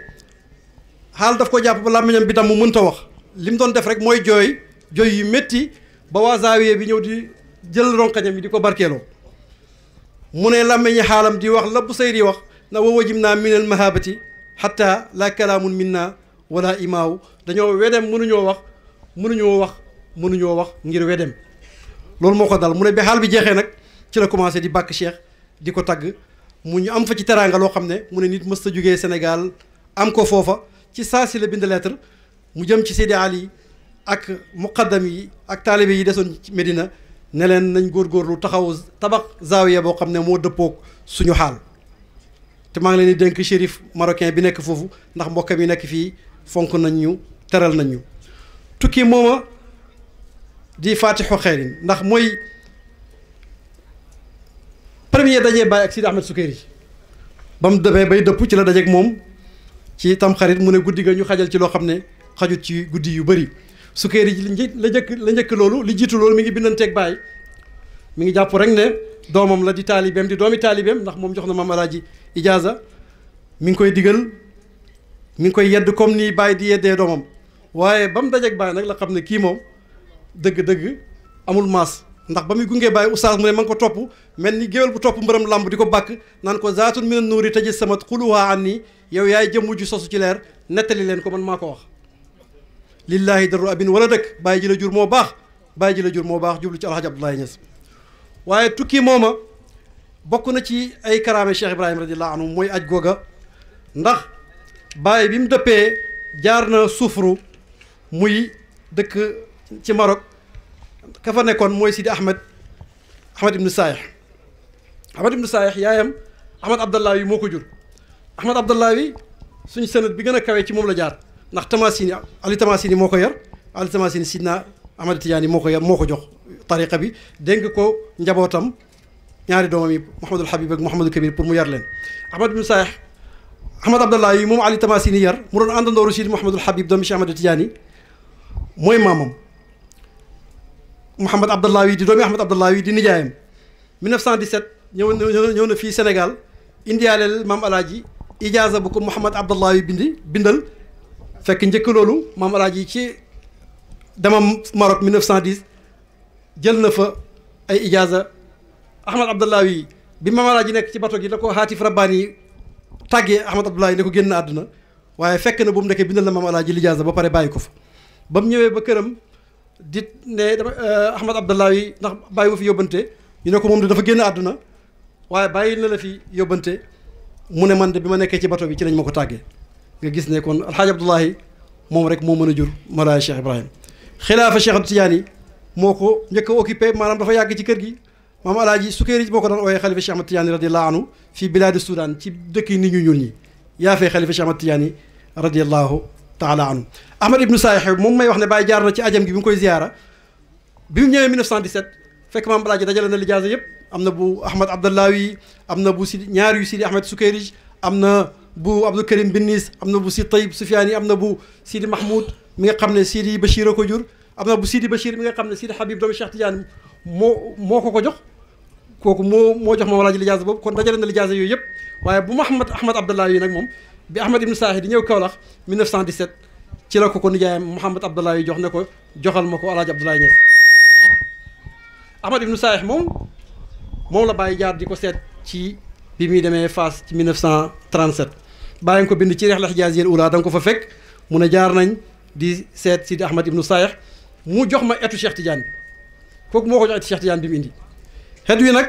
xaal daf ko jàpp ba làmmiñam bi tam mu mënta wax li mu doon def rek mooy jooy yu métti ba waa zaawiye bi ñëw di jël ronkañam yi di ko barkeeloo mu ne làmmiñi xaalam di wax la bu sayri wax na wa wajim naa minal mahabati hatta la kalaamun minna wala imaaw dañoo wedem mënuñoo wax ngir wedem loolu moo ko dal mu ne bi xaal bi jeexee nag ci la commencé di bàkk Cheikh di ko tagg mu ñu am fa ci teraanga loo xam ne mu ne nit mës ta jógee Sénégal am ko foofa ci saa si la bind lettre mu jëm ci Seydi Ali ak muqaddam yi ak taalibe yi desoon ci Medina ne leen nañ góorgóorlu taxaw tabax zaawiya boo xam ne moo dëppoog suñu xaal te maa ngi leen di dénk shérif marocain bi nekk foofu ndax mbokkam yi nekk fii fonk nañ ñu teral nañ ñu tukki mooma di fatixu xeyrin ndax mooy premier dajee Baye ak Sidi Ahmed Sukayri ba mu demee bay dëpp ci la dajeeg moom ci tamxarit mu ne guddi ga ñu xajal ci loo xam ne xajut ci guddi yu bëri Sukayri ji la njëkk loolu li jiitu loolu mi ngi bindanteeg Baye mi ngi jàpp rek ne doomam la di taalibeem di doomi taalibeem ndax moom jox na Maam Alaaji ijaaza mi ngi koy digal mi ngi koy yedd comme ni Baye di yeddee doomam waaye ba mu dajeeg Baye nag la xam ne kii moom dëgg-dëgg amul maas ndax ba muy gungee Baye oustaz mu ne ma ngi ko topp mel ni géwél bu topp mbërëm lamb di ko bàkk naan ko zaatun mina nuuri tajassamat xuluha an nii yow yaay jëmm ju sosu ci leer nettali leen ko man maa ko wax lillahi daru abin wala dëkk Baye ji la jur moo baax Baye ji la jur moo baax jublu ci Alhaji Abdoulaye Niass waaye tukki mooma bokk na ci ay karaame Cheikh Ibrahima radiallahu anhu mooy aj googa ndax Baye bi mu dëppee jaar na Soufrou muy dëkk ci Maroc ka fa nekkoon mooy Sidi Ahmed ibnu Saayix yaayam Ahmed Abdallahi moo ko jur Ahmed Abdallahi suñu sanad bi gën a kawee ci moom la jaar ndax Tamasini Ali Tamasini moo ko yar Ali Tamasini Sidna Ahmed Tidiane moo ko yar moo ko jox tariqa bi dénk ko njabootam ñaari doomam yi Mouhamadul Habib ak Mouhamadul Kabir pour mu yar leen Ahmed ibnu Saayix Ahmed Abdallahi moom Ali Tamasini yar mu doon àndandooru Sidi Mouhamadul Habib doomi Cheikh Ahmed Tidiane mooy maamam Mouhamad Abdallahi di doomi Ahmed Abdallahi di nijaayam 1917 ñëw na fii Sénégal indiyaaleel maam alaaji ijaaza bu ko Mouhamad Abdallahi bindal fekk njëkk loolu maam alaaji ci demam Maroc 1910 jël na fa ay ijaaza Ahmed Abdallahi bi maam alaaji nekk ci bato gi la ko xaatif rabbaani tàggee Ahmed Abdallahi ne ko génn àdduna waaye fekk na bu mu nekkee bindal na maam alaaji lijaaza ba pare bàyyi ko fa ba mu ñëwee ba këram dit ne dama Ahmed Abdallahi ndax bàyyi ma fi yóbbante ñu ne ko moom de dafa génn àdduna waaye bàyyi na la fi yóbbante mu ne man de bi ma nekkee ci bato bi ci lañ ma ko tàggee nga gis ne kon alxaaji Abdullahi moom rek moo mën a jur Mawlaay Cheikh Ibrahim xilaafa Cheikh Tidiane moo ko njëkk a occupé maanaam dafa yàgg ci kër gi maam alaaji Sukayri moo ko daan ooyee xalifa Cheikh Ahmad Tidiane radiallahu anhu fii bilaadi Soudan ci dëkk yi nit ñu ñuul ñi yaa fee xalifa Cheikh Ahmad Tidiane radiallahu taala anhu Ahmed ibnu Saayix moom may wax ne Baye jaar na ci ajam gi bi mu koy ziyaara bi mu ñëwee 1917 fekk maam alaaji dajale na lijaasa yëpp am na bu Ahmed Abdallahi am na bu Sidi ñaar yu Sidi Ahmed Sukayri am na bu Abdou Karim Binnis am na bu Sidi Tayyib Soufiane am na bu Sidi Mahmoud mi nga xam ne Sidi Bachir a ko jur am na bu Sidi Bachir mi nga xam ne Sidi Habib doomu Cheikh Tidiane moo ko jox kooku moo jox maam alaaji lijaasa boobu kon dajale na lijaasa yooyu yëpp waaye bu Ahmed Abdallahi yi nag moom bi Ahmed ibnu Saayix di ñëw Kaolack 1917 ci la ko nijaayam Mouhamad Abdallahi jox ne ko joxal ma ko Alaaji Abdoulaye Niass Ahmed ibnu Saayix moom la Baye jaar di ko seet ci bi muy demee Fass ci 1937 bàyyi nga ko bind ci Rihla Hijaaziyya al-Uulaa da nga ko fa fekk mu ne jaar nañ di seet Sidi Ahmed ibnu Saayix mu jox ma etu Cheikh Tidiane bi kooku moo ko jox etu Cheikh Tidiane bi mu indi xet wi nag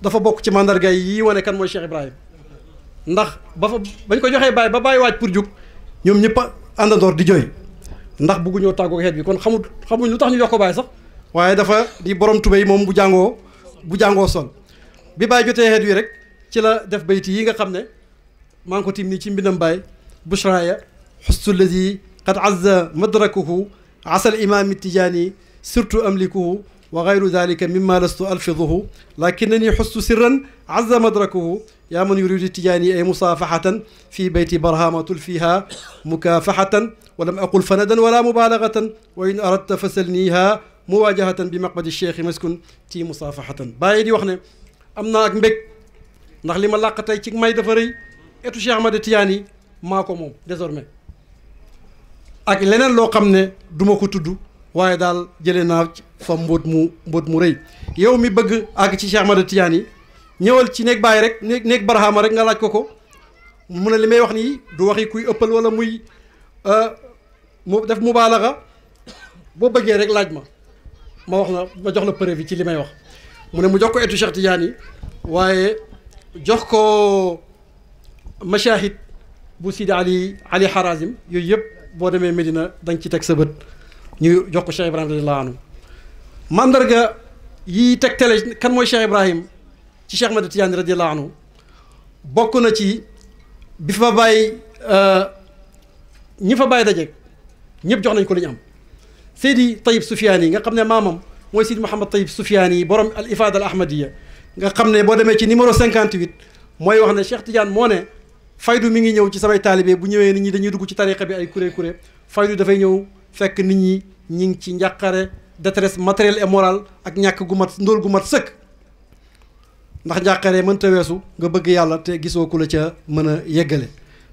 dafa bokk ci mandarga yi wane kan mooy Cheikh Ibrahim ndax bañ ko joxee Baye ba Baye waaj pour jug ñoom ñëpp a àndandoor di jooy ndax bëgguñoo tàggoo xeet bi kon xamuñ lu tax ñu jox ko Baye sax waaye dafa di borom tubéy moom bu jàngoo sol bi Baye jotee xeet wi rek ci la def bayti yi nga xam ne maa ngi ko tim nii ci mbindam Baye bushraaya xustu lazi qad azza madrakuhu asal imam tijaani surtout amlikuhu wa gayru dalika mimma lastu alfiduhu lakinani xustu sirran azza madrakuhu yaa man yuridu tijaani ay musaafahatan fii bayti barhamatul fiha mukafahatan walam aqul fanadan wala mubalagatan wa in aradta fasalniha muwajahatan bi maqbadi cheikhi maskun tii musaafahatan bàyyi di wax ne am naa ak mbég ndax li ma làq tey ci may dafa rëy etu Cheikh Ahmad Tidiane maa ko moom désormais ak leneen loo xam ne duma ko tudd waaye daal jëlee naa fa mbóot mu rëy yow mi bëgg àgg ci Cheikh Ahmad Tidiane ñëwal ci néeg Baye rek néeg Barhama rek nga laaj ko mu ne li may wax nii du waxi kuy ëppal wala muy mu def mubaalaxa boo bëggee rek laaj ma wax la ma jox la preuve yi ci li may wax mu ne mu jox ko etu Cheikh Tidiane waaye jox ko mashahid bu Sidi Ali Harazim yooyu yëpp boo demee Medina dañ ci teg sa bët ñu jox ko Cheikh Ibrahim radiyallahu anhu mandarga yi tegtale kan mooy Cheikh Ibrahim ci Cheikh Ahmad Tidiane radiyallahu anhu bokk na ci bi fa bàyyi ñi fa bàyyi dajeeg ñëpp jox nañ ko li ñu am Seydi Tayyib Soufiane yi nga xam ne maamam mooy Seydi Mouhamed Tayyib Soufiane yi borom al ifada al ahmadiya nga xam ne boo demee ci numéro 58 mooy wax ne Cheikh Tidiane moo ne faydu mi ngi ñëw ci samay taalibe bu ñëwee nit ñi dañuy dugg ci tariqa bi ay kuré faydu dafay ñëw fekk nit ñi ngi ci njàqare détresse matérielle et morale ak ñàkk gu mat ndóol gu mat sëkk ndax njàqare mënta weesu nga bëgg yàlla te gisoo ku la ca mën a yeggale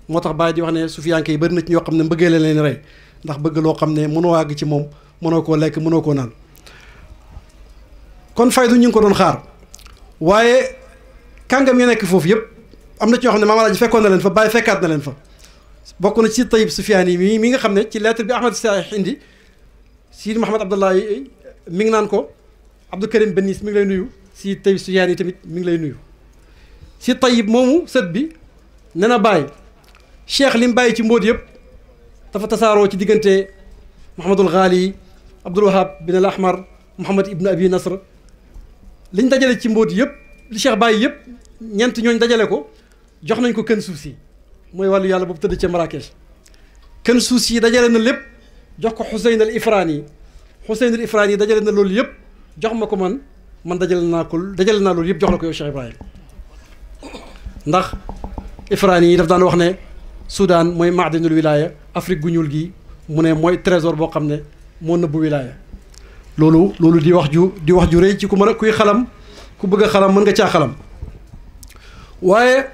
moo tax Baye di wax ne sufiyanke yi bëri na ci ñoo xam ne mbëggee la leen rey ndax bëgg loo xam ne mënoo àgg ci moom mënoo koo lekk mënoo koo naan kon faydu ñu ngi ko doon xaar waaye kàngam yi nekk foofu yëpp am na ci ñoo xam ne Maam Alaaji fekkoon na leen fa Baye fekkaat na leen fa bokk na ci Tayyib Soufiane yi mi nga xam ne ci lettre bi Ahmad Sahih indi Sidi Mouhamed Abdallahi mi ngi naan ko Abdou Karim Benis mi ngi lay nuyu si Tayyib Soufiane yi tamit mi ngi lay nuyu si Tayyib moomu sët bi nee na Baye cheikh li mu bàyyi ci mbóot yëpp dafa tasaaroo ci diggante Mouhamadul Ghali Abdul Wahab bin al Ahmar Mouhamad Ibn Abi Nasr liñ dajale ci mbóot yëpp li cheikh bàyyi yëpp ñeent ñooñ dajale ko jox nañ ko kën suuf si mooy wàllu yàlla boobu tëdd ca Marrakech kën suuf si dajale na lépp jox ko Xuseyn al Ifrani Xuseyn al Ifrani dajale na loolu yëpp jox ma ko man dajale naa loolu yëpp jox la ko yow Cheikh Ibrahim ndax Ifrani yi daf daan wax ne Soudan mooy maadinul wilaya Afrique gu ñuul gi mu ne mooy trésor boo xam ne moo nëbbu wilaya loolu di wax ju rëy ci ku mën a kuy xalam ku bëgg a xalam mën nga caa xalam waaye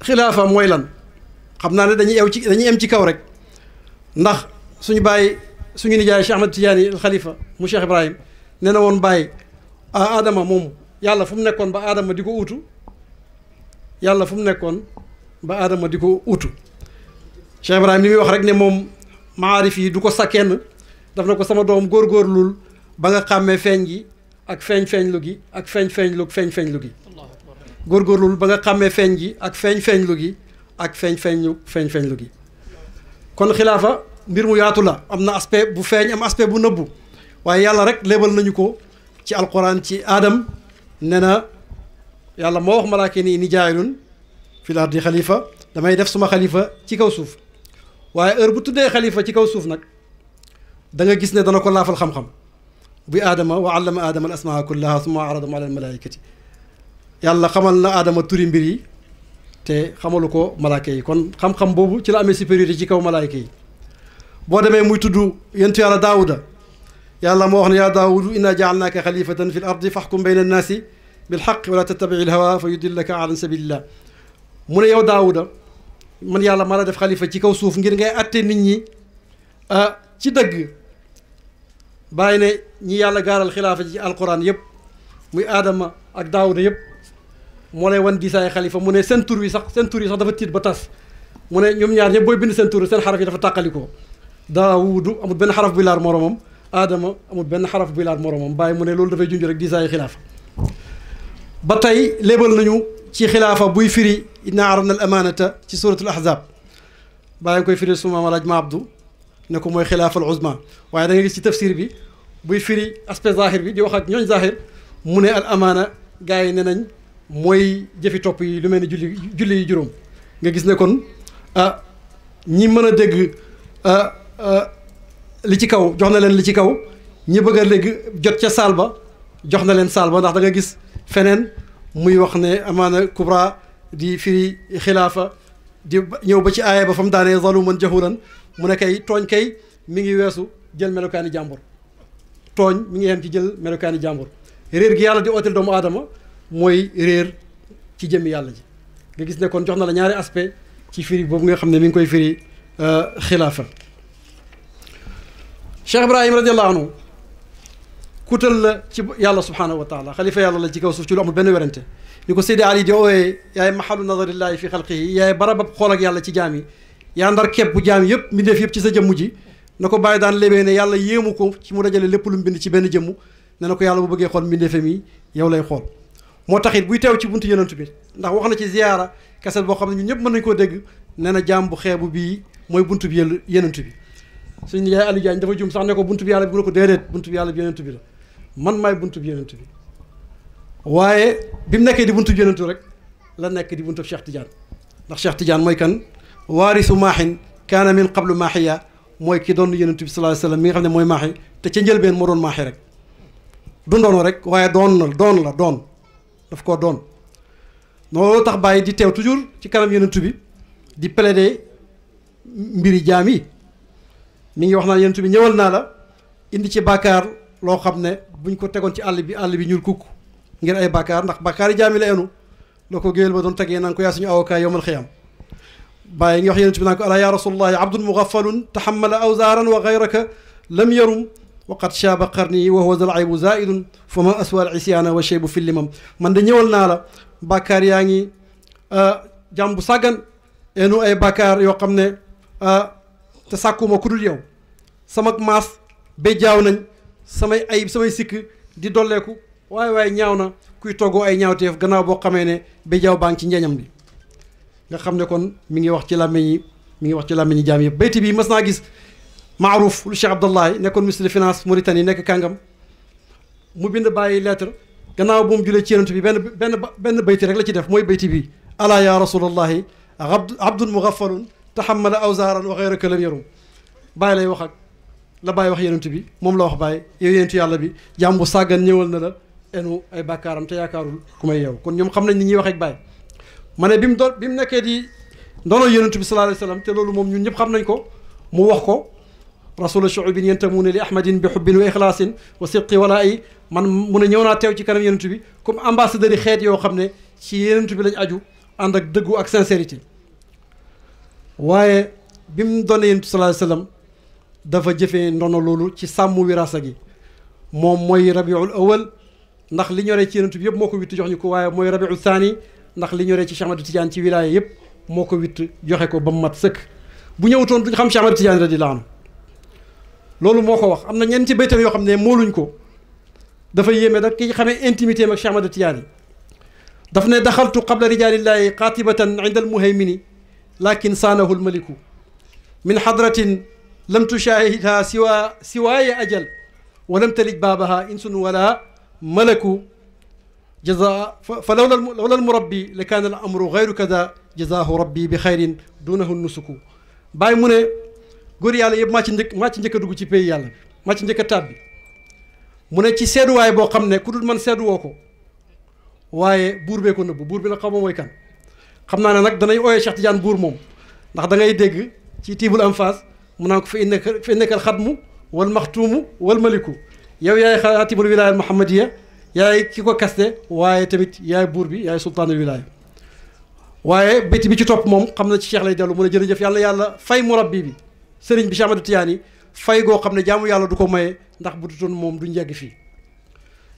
xilaafa mooy lan xam naa ne dañuy em ci kaw rek ndax suñu bàyyi suñu nijaay Cheikh Ahmad Tidiane al Khalifa mu Cheikh Ibrahim nee na woon bàyyi Adama moom yàlla fu mu nekkoon ba Adama di ko utu yàlla fu mu nekkoon ba Adama di ko utu Cheikh Ibrahim li muy wax rek ne moom maarif yi du ko sa kenn daf na ko sama doom góorgóorlul ba nga xàmmee feeñ gi ak feeñ-feeñlu gi ak feeñ-feeñlu gi góorgóorlul ba nga xàmmee feeñ gi ak feeñ-feeñlu gi ak feeñ-feeñlu gi kon xilaafa mbir mu yaatu la am na aspect bu feeñ am aspect bu nëbbu waaye yàlla rek léebal nañu ko ci alquran ci Adam ne na yàlla moo wax malaaka ni inni jaayilun fil ardi xalifa damay def suma xalifa ci kaw suuf waaye heure bu tuddee xalifa ci kaw suuf nag da nga gis ne dana ko laafal xam-xam buy aadama wa allama aadama al asmaa kullaha summa aradahum ala al malaikati yàlla xamal na aadama turi mbir yi te xamalu ko malaaka yi kon xam-xam boobu ci la amee supériorité ci kaw malaaka yi boo demee muy tudd yentu yàlla daawuda yàlla moo wax ne yaa daawudu inna jaalnaaka xalifatan fi l ardi faxkum bayna annaasi bilxaq wala tattabici ilhawa fa yudillaka an sabilillah mu ne yow daawuda man yàlla ma la def xalifa ci kaw suuf ngir ngay atte nit ñi ci dëgg bàyyi ne ñi yàlla gaaral xilaafa ci alquran yëpp muy aadama ak daawuda yëpp moo lay wan diisaay xalifa mu ne seen tur yi sax dafa tiit ba tas mu ne ñoom ñaar ñëpp booy bind seen tur seen xaraf yi dafa tàqalikoo daawudu amul benn xaraf buy laal moromam aadama amul benn xaraf buy laal moromam bàyyi mu ne loolu dafay junj rek diisaay xilaafa ba tey léebal nañu ci xilaafa buy firi inna aradna al amanata ci suratul ahzab bàyyi nga koy firi suma malaaj ma abdu ne ko mooy xilaafa al uzma waaye da nga gis ci tafsir bi buy firi aspect zahir bi di wax ak ñooñ zahir mu ne al amana gars yi ne nañ mooy jëfi topp yi lu mel ni julli yi juróom nga gis ne kon ñi mën a dégg li ci kaw jox na leen li ci kaw ñi bëgg a léegi jot ca saal ba jox na leen saal ba ndax da nga gis feneen muy wax ne amaana kubra di firi xilaafa di ñëw ba ci aaya ba fa mu daanee zaluman jahulan mu ne kay tooñ kay mi ngi weesu jël melokaani jàmbur tooñ mi ngi yem ci jël melokaani jàmbur réer gi yàlla di ootel doomu aadama mooy réer ci jëmmi yàlla ji nga gis ne kon jox na la ñaari aspect ci firi boobu nga xam ne mi ngi koy firi xilaafa Cheikh Ibrahim radiallahu anhu kutal la ci yàlla subhanahu wa taala xalifa yàlla la ci kaw suuf ci lu amul benn werante ñu ko Seydi Ali di ooyee yaay mahalu nazarillahi fi xalqihi yaay barabab xool ak yàlla ci jaam yi yaa ndar kepp bu jaam yëpp mbindeef yëpp ci sa jëmm ji na ko bàyyi daan lébee ne yàlla yéemu ko ci mu dajale lépp lu mu bind ci benn jëmm ne na ko yàlla bu bëggee xool mbindeefam yi yow lay xool moo tax it buy teew ci buntu yonent bi ndax wax na ci ziyaara kaset boo xam ne ñun ñëpp mën nañu koo dégg nee na jaam bu xeebu bii mooy buntu bi yonent bi suñu yaay Aliou Diagne dafa jum sax ne ko buntu bi yàlla bi mu ne ko déedéet buntu bi yàlla bi yonent bi la man maay buntu bi yonent bi waaye bi mu nekkee di buntu bi yonent rek la nekk di buntu Cheikh Tidiane ndax Cheikh Tidiane mooy kan waarisu maaxin kaana min qablu maaxiya mooy ki doon yonent bi sallallahu alayhi wasallam mi nga xam ne mooy maaxi te ca njëlbeen moo doon maaxi rek du ndono rek waaye doon daf koo doon loolu tax bàyyi di teew toujours ci kanam yonent bi di plaider mbiri jaam yi mi ngi wax naa yonent bi ñëwal naa la indi ci bàkkaar loo xam ne buñ ko tegoon ci àll bi ñuul kukk ngir ay bàkkaar ndax bàkkaar yi jaam yi la enu loo ko géwél ba doon tegee naan ko yaa suñu avocat yowmal xiyaam bàyyi ngi wax yonent bi naan ko alaa ya rasulullahi abdun mugaffalun taxamala awzaaran wa gayraka lam yarum waqad shaaba qarni wa huwa zal aybu zaidun fa ma aswa al isyaana wa shaybu fi limam man de ñëwal naa la bàkkaar yaa ngi jàmm bu sàggan enu ay bàkkaar yoo xam ne te sàkkuma ku dul yow sama maas ba jaaw nañ samay ayib samay sikk di dolleeku waaye ñaaw na kuy toggoo ay ñaawteef gannaaw boo xamee ne ba jaaw baa ngi ci njeeñam bi nga xam ne kon mi ngi wax ci làmmiñ yi jaam yëpp bayti bi mas naa gis Maarouf lu Cheikh Abdallahi nekkoon ministre de finance Mauritanie nekk kàngam mu bind bàyyi lettre gannaaw bu mu julee ci yonent bi benn bayti rek la ci def mooy bayti bi alaa ya rasulallahi abdun mugaffalun tahammala awzaaran wa gayraka lam yarum bàyyi lay wax ak la bàyyi wax yonent bi moom la wax bàyyi yow yonentu yàlla bi jàmm bu sàggan ñëwal na la enu ay bàkkaaram te yaakaarul ku may yow kon ñoom xam nañ ni ñuy wax ak bàyyi ma ne bi mu nekkee di ndono yonent bi sallallahu alayhi wasallam te loolu moom ñun ñëpp xam nañ ko mu wax ko rasula shu'ubin yantamuuna li ahmadin bi hubbin wa ixlaasin wa sidqi wala yi man mu ne ñëw naa teew ci kanam yonent bi comme ambassadeur yi xeet yoo xam ne ci yonent bi lañ aju ànd ak dëggu ak sincérité waaye bi mu doon yonent bi sallallahu alayhi wasallam dafa jëfee ndono loolu ci sàmm wirasa gi moom mooy rabiul awal ndax li ñoree ci yonent bi yëpp moo ko witt jox ñu ko waaye mooy rabiul thani ndax li ñoree ci Cheikh Ahmad Tidiane ci wilaya yëpp moo ko witt joxe ko ba mu mat sëkk bu ñëwutoon duñ xam Cheikh Ahmad Tidiane radiyallahu anhu loolu moo ko wax am na ñenn ci baytam yoo xam ne mooluñ ko dafa yéeme da ki xamee intimité ak Cheikh Ahmad Tidiane daf ne daxaltu qabla rijalillahi qatibatan inda almuhaymini lakin saanahu almaliku min hadratin lam tushahidha siwaaya ajal wa lam talij baabaha insun wala malaku jaza fa lawla almurabbi la kaana al amru gayru kada jazaahu rabbi bi xayrin dunahu nusuku bàyyi mu ne góor yàlla yëpp maa ci njëkk a dugg ci pays yàlla bi maa ci njëkk a tàbbi mu ne ci seeduwaay boo xam ne ku dul man seeduwoo ko waaye buur bee ko nëbb buur bi nag xaw ma mooy kan xam naa ne nag danañ ooyee Cheikh Tidiane buur moom ndax da ngay dégg ci tiibul am phase mu naan ko fa innaka alxadmu wal maxtuumu wal maliku yow yaay xaatibul wilaya al muhammadiya yaay ki ko kaste waaye tamit yaay buur bi yaay sultaanul wilaya waaye béyti bi ci topp moom xam na ci Cheikh lay dellu mu ne jërëjëf yàlla fay murabbi bi sëriñ bi Cheikh Ahmad Tidiane fay goo xam ne jaamu yàlla du ko maye ndax bu dutoon moom duñ yegg fii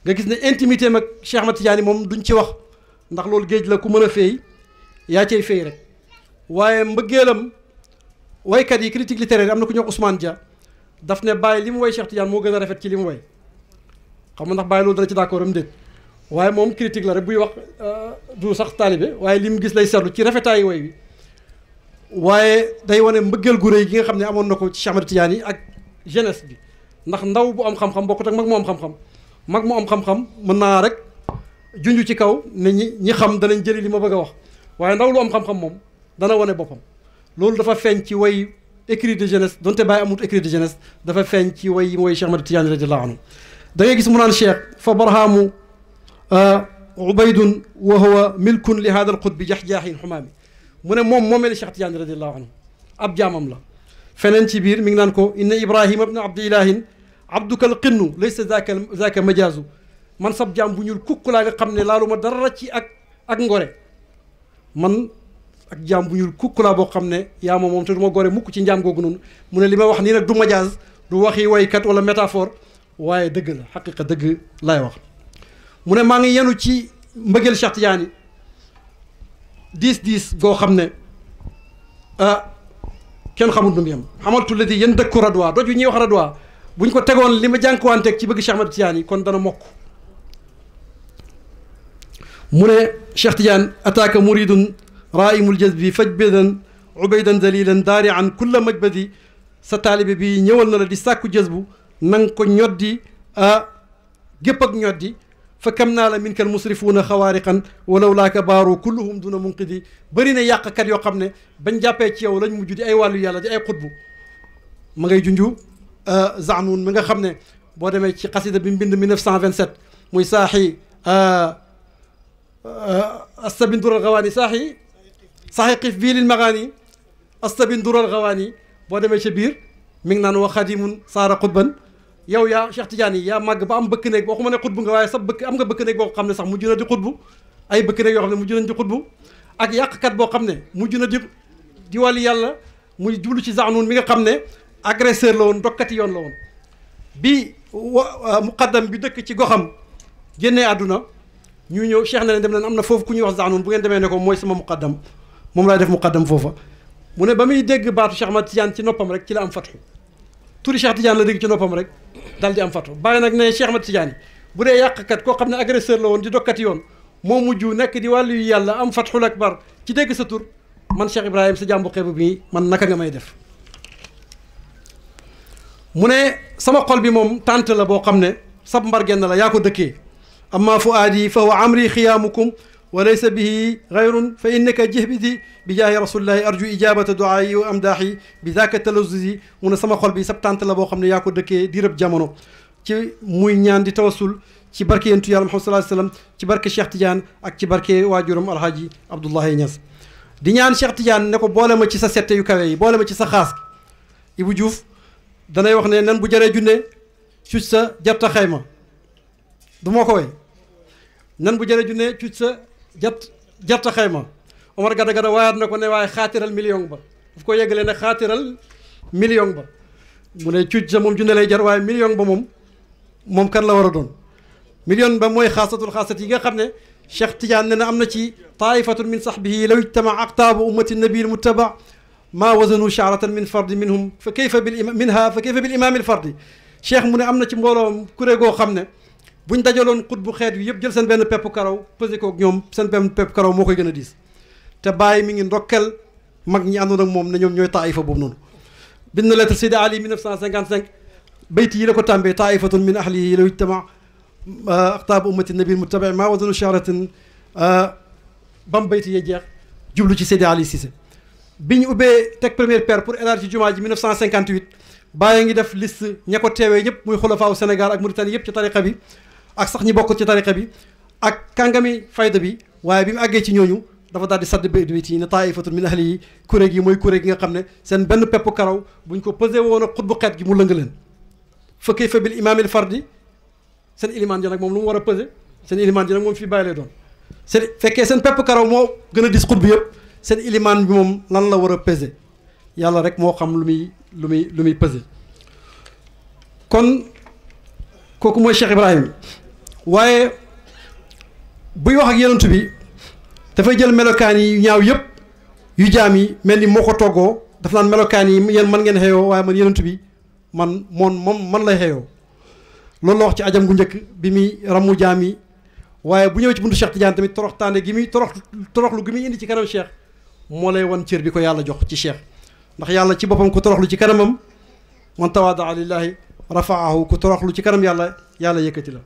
nga gis ne intimité mag Cheikh Ahmad Tidiane moom duñ ci wax ndax loolu géej la ku mën a feey yaa cay feey rek waaye mbëggeelam waykat yi critique littéraire am na ku ñuy wax Ousmane Dia daf ne bàyyi li mu way Cheikh Tidiane moo gën a rafet ci li mu way xam nga ndax bàyyi loolu dana ci d'accord am déet waaye moom critique la rek buy wax du sax taalibe waaye li mu gis lay seetlu ci rafetaayu way bi waaye day wane mbëggeel gu rëy gi nga xam ne amoon na ko ci Cheikh Ahmad Tidiane yi ak jeunesse bi ndax ndaw bu am xam-xam bokkut ak mag mu am xam-xam mag mu am xam-xam mën naa rek junj ci kaw ne ñi xam danañ jëli li ma bëgg a wax waaye ndaw lu am xam-xam moom dana wane boppam loolu dafa feeñ ci way écrit de jeunesse donte bàyyi amut écrit de jeunesse dafa feeñ ci way yi mooy Cheikh Ahmad Tidiane radiyallahu anhu da ngay gis mu naan cheikh fa barhaamu ubaydun wa huwa milkun li hada al qutbi jax-jaaxin xumaami mu ne moomeel Cheikh Tidiane radiyallahu anhu ab jaamam la feneen ci biir mi ngi naan ko inna ibrahima ibna abdillahin abduka al qinnu laysa zaaka majaazu man sab jaam bu ñuul kukk laa nga xam ne laalu ma dara ci ak ngore man ak jaam bu ñuul kukk laa boo xam ne yaa ma moom te du ma gore mukk ci njaam googu noonu mu ne li ma wax nii nag du majaaz du waxi waykat wala métaphore waaye dëgg la xaqiqa dëgg laay wax mu ne maa ngi yenu ci mbëggeel Cheikh Tidiane diis goo xam ne kenn xamul nu mu yem xamaltu la di yéen dëkku radwa doj bi ñuy wax radwa buñ ko tegoon li ma jànkuwanteeg ci bëgg Cheikh Ahmad Tidiane kon dana mokk mu ne Cheikh Tidiane ataaka muridun raimul jazbi fajbidan ubaydan dalilan daari an kulla majbadi sa taalibe bi ñëwal na la di sàkku jazbu nang ko ñoddi gépp ak ñoddi fa kam naa la min kal musrifuuna xawaariqan walaw laaka baaru kulluhum duna munqidi bëri na yàqkat yoo xam ne bañ jàppee ci yow lañ mujj di ay wàllu yàlla di ay xutbu ma ngay junju Zanun mi nga xam ne boo demee ci xasida bi mu bind 1927 muy saaxi astabin dural gawaani saaxi xiif bii lil magaani astabin dural gawaani boo demee ca biir mi ngi naan wa xadimun saara xutban yow yaa Cheikh Tidiane yi yaa màgg ba am bëkk néeg waxuma ne xutbu nga waaye sax bëkk am nga bëkk néeg boo xam ne sax mujj na di xutbu ay bëkk néeg yoo xam ne mujj nañ di xutbu ak yàqkat boo xam ne mujj na di wàlli yàlla muy jublu ci Zanun mi nga xam ne agresseur la woon dokkati yoon la woon bi muqaddam bi dëkk ci goxam génnee àdduna ñu ñëw Cheikh na leen dem leen am na foofu ku ñuy wax Zanun bu ngeen demee ne ko mooy sama muqaddam moom laay def muqaddam foofa mu ne ba muy dégg baatu Cheikh Ahmad Tidiane ci noppam rek ci la am fatxu turi Cheikh Tidiane la dégg ci noppam rek dal di am fatxu bàyyi nag ne Cheikh Ahmad Tidiane bu dee yàqkat koo xam ne agresseur la woon di dokkati yoon moo mujj nekk di wàllu yu yàlla am fatxul akbar ci dégg sa tur man Cheikh Ibrahima sa jàmbu xeebu bi man naka nga may def mu ne sama xol bi moom tànt la boo xam ne sab mbargenn la yaa ko dëkkee amma fuaadi fa huwa amri xiyaamukum wa laysa bihi gayrun fa innaka jihbidi bi jaahi rasulillahi arju ijabata duaayi wa amdaahi bi daaka talazuzi mu ne sama xol bi sab tànt la boo xam ne yaa ko dëkkee diirëb jamono ci muy ñaan di tawasul ci barke yentu yàlla Muhammad sallallahu alayhi wasallam ci barke Cheikh Tidiane ak ci barke waajuram alhaaji Abdoulaye Niass di ñaan Cheikh Tidiane ne ko boole ma ci sa sette yu kawe yi boole ma ci sa xaas Ibou Diouf danay wax ne nan bu jëree junne cuuc sa jarta xayma du moo ko way nan bu jëree junne cuuc sa jarta xayma Omar gada gada waayaat na ko ne waaye xaatiral million ba daf ko yeggalee ne xaatiral million ba mu ne cuuc sa moom junne lay jar waaye million ba moom kan la war a doon million ba mooy xaasatul xaasat yi nga xam ne Cheikh Tidiane ne na am na ci taifatun min sahbihi law ijtama aqtaabu ummati nabil muttaba maa wazanu shaaratan min fardi minhum fa kayfa bil imaamil fardi cheikh mu ne am na ci mbooloo kuré goo xam ne buñ dajaloon xutbu xeet wi yëpp jël seen benn pepp karaw pesé ko ak ñoom seen benn pepp karaw moo koy gën a diis te bàyyi mi ngi ndokkel mag ñi àndoon ak moom ne ñoom ñooy taifa boobu noonu bind na lettre Seydi Ali 1955 bayti yi la ko tàmbee taifatun min ahlihi law ijtama aqtaabu ummati nabil muttabi maa wazanu shaaratan bam bayti yee jeex jublu ci Seydi Ali Cissé bi ñu ubbee teg première pierre pour élargir jumaa ji 1958 bàyyi ngi def liste ña ko teewee ñëpp muy xulafaaw Sénégal ak Mauritanie yëpp ci tariqa bi ak sax ñi bokk ci tariqa bi ak kàngami fayda bi waaye bi mu àggee ci ñooñu dafa daal di sadd bayt bi ci ne taifatun min ahli yi kuréel gi mooy kuréel gi nga xam ne seen benn pepp karaw buñ ko pesé woon ak xutbu xeet gi mu lëng leen fa kayfa bil imaamil fardi seen ilimaan ji nag moom lu mu war a pesé seen ilimaan ji nag moom fii bàyyi lay doon seen fekkee seen pepp karaw moo gën a dis xutbu yëpp seen ilimaan bi moom lan la war a peser yàlla rek moo xam lu muy peser kon kooku mooy Cheikh Ibrahim waaye buy wax ak yenentu bi dafay jël melokaan yi ñaaw yëpp yu jaam yi mel ni moo ko toggoo daf naan melokaan yi yéen man ngeen xeeyoo waaye man yenentu bi man lay xeeyoo loolu la wax ci ajam gu njëkk bi muy ramu jaam yi waaye bu ñëwee ci buntu Cheikh Tidiane tamit toroxtaane gi muy toroxlu gi muy indi ci kanam Cheikh moo lay wan cër bi ko yàlla jox ci Cheikh ndax yàlla ci boppam ku toroxlu ci kanamam man tawaadaa lillahi rafaahu ku toroxlu ci kanam yàlla yëkkati la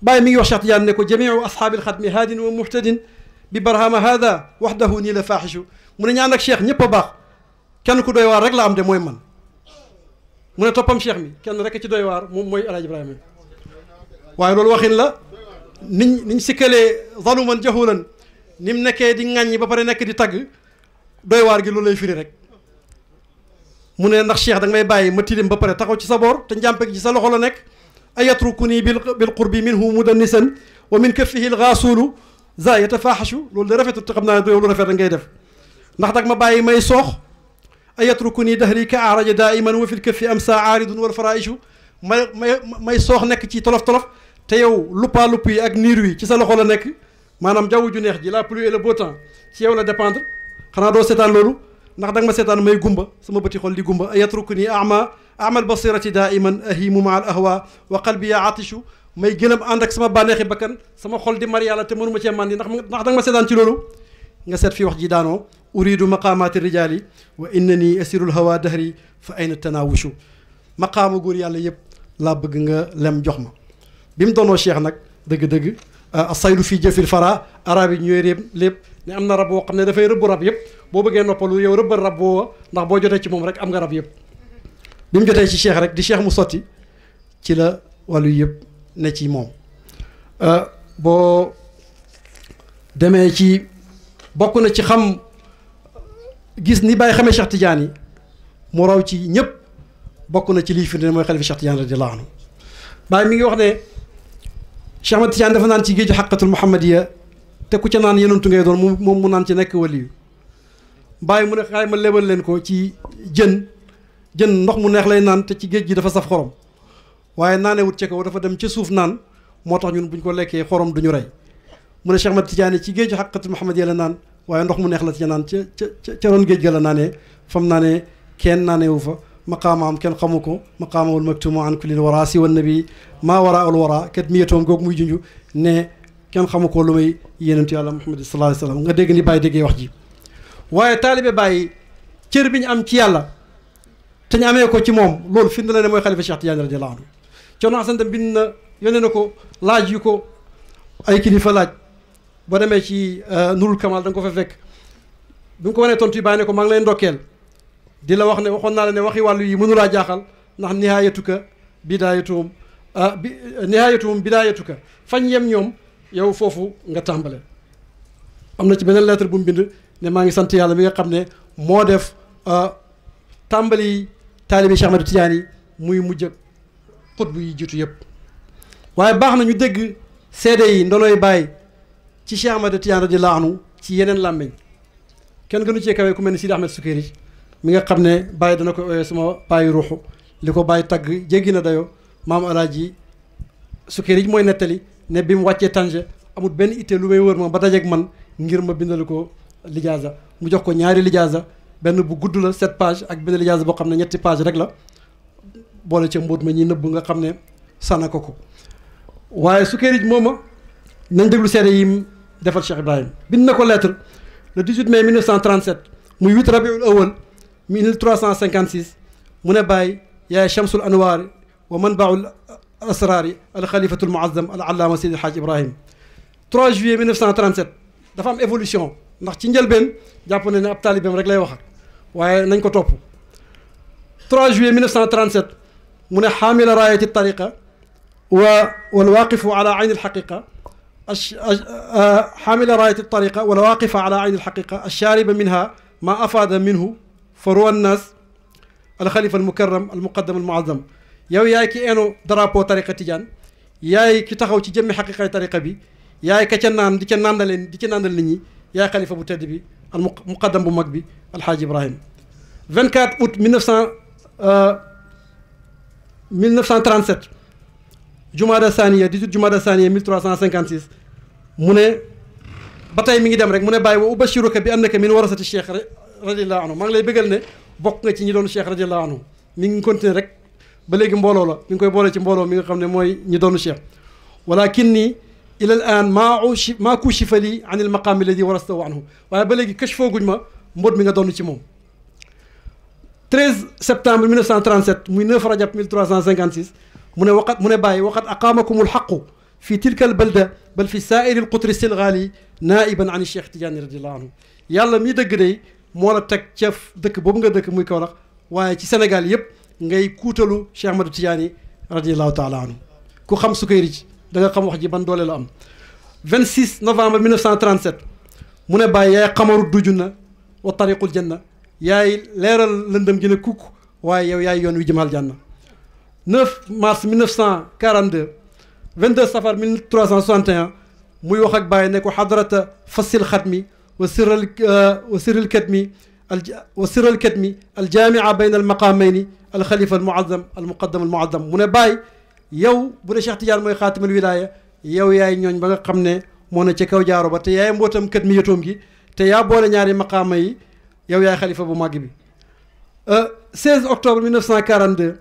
bàyyi mi ngi wax Cheikh Tidiane ne ko jamiu ashaabil xatmi haadin wa muhtadin bi barhama hada waxdahu nii la faaxishu mu ne ñaan ak Cheikh ñëpp a baax kenn ku doy waar rek la am de mooy man mu ne toppam Cheikh mi kenn rek ci doy waar moom mooy El Hadj Ibrahima waaye loolu waxin la niñ sikkalee zaluman jahulan ni mu nekkee di ŋàññi ba pare nekk di tagg doy waar gi loolu lay firi rek mu ne ndax Cheikh da nga may bàyyi ma tilim ba pare taxaw ci sa boor te njàmpe gi ci sa loxo la nekk ayatrukuni bil qurbi minhu mudannisan wa min kaffihi l gaasulu za yatafaxashu loolu da rafetul te xam naa ne lu rafet da ngay def ndax dag ma bàyyi may soox ayatrukuni dahri ka araja daiman wa fil kaffi amsa aaridun wal faraishu may soox nekk ci tolof-tolof te yow luppaa lupp yi ak niir wi ci sa loxo la nekk maanaam jaww ju neex ji la pluie et le beau temps ci yow la dépendre xanaa doo seetaan loolu ndax danga ma seetaan may gumba sama bëti xol di gumba yatrukuni ama amal basirati daiman ahimu maa al ahwa wa qalbi ya atishu may gëlëm ànd ak sama bànneexi bakkan sama xol di mar yàlla te mënuma cee màndi ndax danga ma seetaan ci loolu nga seet fii wax ji daanoo uridu maqaamaati rijaali wa innani asirul hawa dahri fa ayna tanawushu maqaama góor yàlla yëpp laa bëgg nga lem jox ma bi mu doonoo cheikh nag dëgg-dëgg asaylu fii jëfil fara arab yi ñooy réeb lépp ne am na rab boo xam ne dafay rëbb rab yëpp boo bëggee noppalu yow rëbbal rab boo ndax boo jotee ci moom rek am nga rab yëpp bi mu jotee ci cheikh rek di cheikh mu sotti ci la wàllu yëpp ne ci moom boo demee ci bokk na ci xam gis ni bàyyi xamee Cheikh Tidiane yi mu raw ci ñëpp bokk na ci lii firnde mooy xalifa Cheikh Tidiane radiyallahu anhu Baay mi ngi wax ne Cheikh Ahmad Tidiane dafa naan ci géeju xaqatul muhammadiya te ku ca naan yenentu ngay doon moom mu naan ci nekk waliyu Baay mu ne xaay ma lebal leen ko ci jën ndox mu neex lay naan te ci géej gi dafa saf xorom waaye naanee wut ca kaw dafa dem ca suuf naan moo tax ñun buñ ko lekkee xorom duñu rey mu ne Cheikh Ahmad Tidiane ci géeju xaqatul muhammadiya la naan waaye ndox mu neex la ca naan ca ron géej ga la naanee fam naanee kenn naaneewu fa maqaamaam kenn xamu ko maqaamawul maktumu an kullil wara si wan nabi maa wara al wara kat miyatoom googu muy junj ne kenn xamu ko lu may yéenentu yàlla Muhammad sallallahu alayhi wa sallam nga dégg ni Baye déggee wax ji waaye taalibe Baye cër bi ñu am ci yàlla te ñu amee ko ci moom loolu fi mu ne mooy xalifa Cheikh Tidiane radiyallahu anhu Cerno Hasan Dem bind na yónnee na ko laaj yu ko ay kilifa laaj boo demee ci Nurul Kamal da nga ko fa fekk bi nga ko wanee tontu yi Baye ne ko maa ngi lay ndokkeel di la wax ne waxoon naa la ne waxi wàllu yi mënulaa jaaxal ndax nihaayatuka bidaayatuhum nihaayatuhum bidaayatuka fañ yem ñoom yow foofu nga tàmbale am na ci beneen lettre bu mu bind ne maa ngi sant yàlla mi nga xam ne moo def tàmbali taalibi Cheikh Ahmad Tidiane yi muy mujj ak xutbu yi jiitu yëpp waaye baax na ñu dégg seede yi ndonoy Baye ci Cheikh Ahmad Tidiane radiyallahu anhu ci yeneen làmmiñ kenn gënu cee kawee ku mel ni Sidi Ahmed Sukayri mi nga xam ne Baye dana ko ooyee sama bàyyi ruuxu li ko Baye tagg jéggi na dayoo maam alaaji Sukayri mooy nettali ne bi mu wàccee Tànge amul benn ittee lu may wër ma ba dajeeg man ngir ma bindal ko lijaasa mu jox ko ñaari lijaasa benn bu gudd la 7 pages ak benn lijaasa boo xam ne 3 pages rek la boole ca mbóot ma ñi nëbb nga xam ne sana ko waaye Sukayri mooma nañ déglu seede yi defal Cheikh Ibrahim bind na ko lettre le 18 mai 1937 muy 8 rabiul awal 1356 mu ne Baye yaay chamsul anwaar wa manbaul asraari al xalifatul muazzam al allaama Seydi Hadj Ibrahim 3 juillet 1937 dafa am évolution ndax ci njëlbeen jàpp na ne ab taalibeem rek lay wax waaye nañ ko topp 3 juillet 1937 mu ne xaamila raayati tariqa wal waaqifu ala ayni alxaqiqa xaamila raayati tariqa wal waaqifa ala ayni alxaqiqa alchaariba minha ma afaada minhu faruwa annaas alxalifa almukarram almuqaddam almuazzam yow yaay ki eno drapeau tariqa Tidiane yaay ki taxaw ci jëmmi xaqiqay tariqa bi yaay ka ca naan di ca nàndaleen di ca nàndal nit ñi yaay xalifa bu tedd bi al muqaddam bu mag bi alxaaji Ibrahim 24 août 1937 Jumada Saniya 18 Jumada Saniya 1356 mu ne ba tey mi ngi dem rek mu ne Baye wa ubashiruka bi annaka min warasati cheikh radiallahu anhu maa ngi lay bëggal ne bokk nga ci ñi doon cheikh radiallahu anhu mi ngi continuer rek ba léegi mbooloo la mi ngi koy boole ci mbooloo mi nga xam ne mooy ñi doonu cheikh walakinni ila al an maa kushifa li an il maqaam alladi warastahu anhu waaye ba léegi kashfoo guñ ma mbóot mi nga doon ci moom 13 septembre 1937 muy 9 rajab 1356 mu ne Baye waqad aqaamakum alxaqu fi tilka albalda bal fi saairi alqutri silgaali naaiban an cheikh Tidiane radiallahu anhu yàlla mi dëgg day moo la teg ca dëkk boobu nga dëkk muy Kaolack waaye ci Sénégal yëpp ngay kuutalu Cheikh Ahmadou Tidiane radiallahu taala anhu ku xam Sukayri da nga xam wax ji ban doole la am 26 novembre 1937 mu ne Baye yaay xamaru dujunna wa tariqul janna yaay leeral lëndëm gi ne kukk waaye yow yaay yoon wi jëmal janna 9 mars 1942 22 safar 1361 muy wax ak Baye ne ko xadrata fasil xatmi wa sirral katmi aljaamia bayna almaqaamayni alxalifa almuazzam almuqaddam almuazzam mu ne Baye yow bu dee Cheikh Tidiane mooy xaatimal wilaaya yow yaay ñooñ ba nga xam ne moo ne ca kaw jaaro ba te yaay mbootam kat mi yatoom gi te yaa boole ñaari maqaama yi yow yaay xalifa bu màgg bi 16 octobre 1942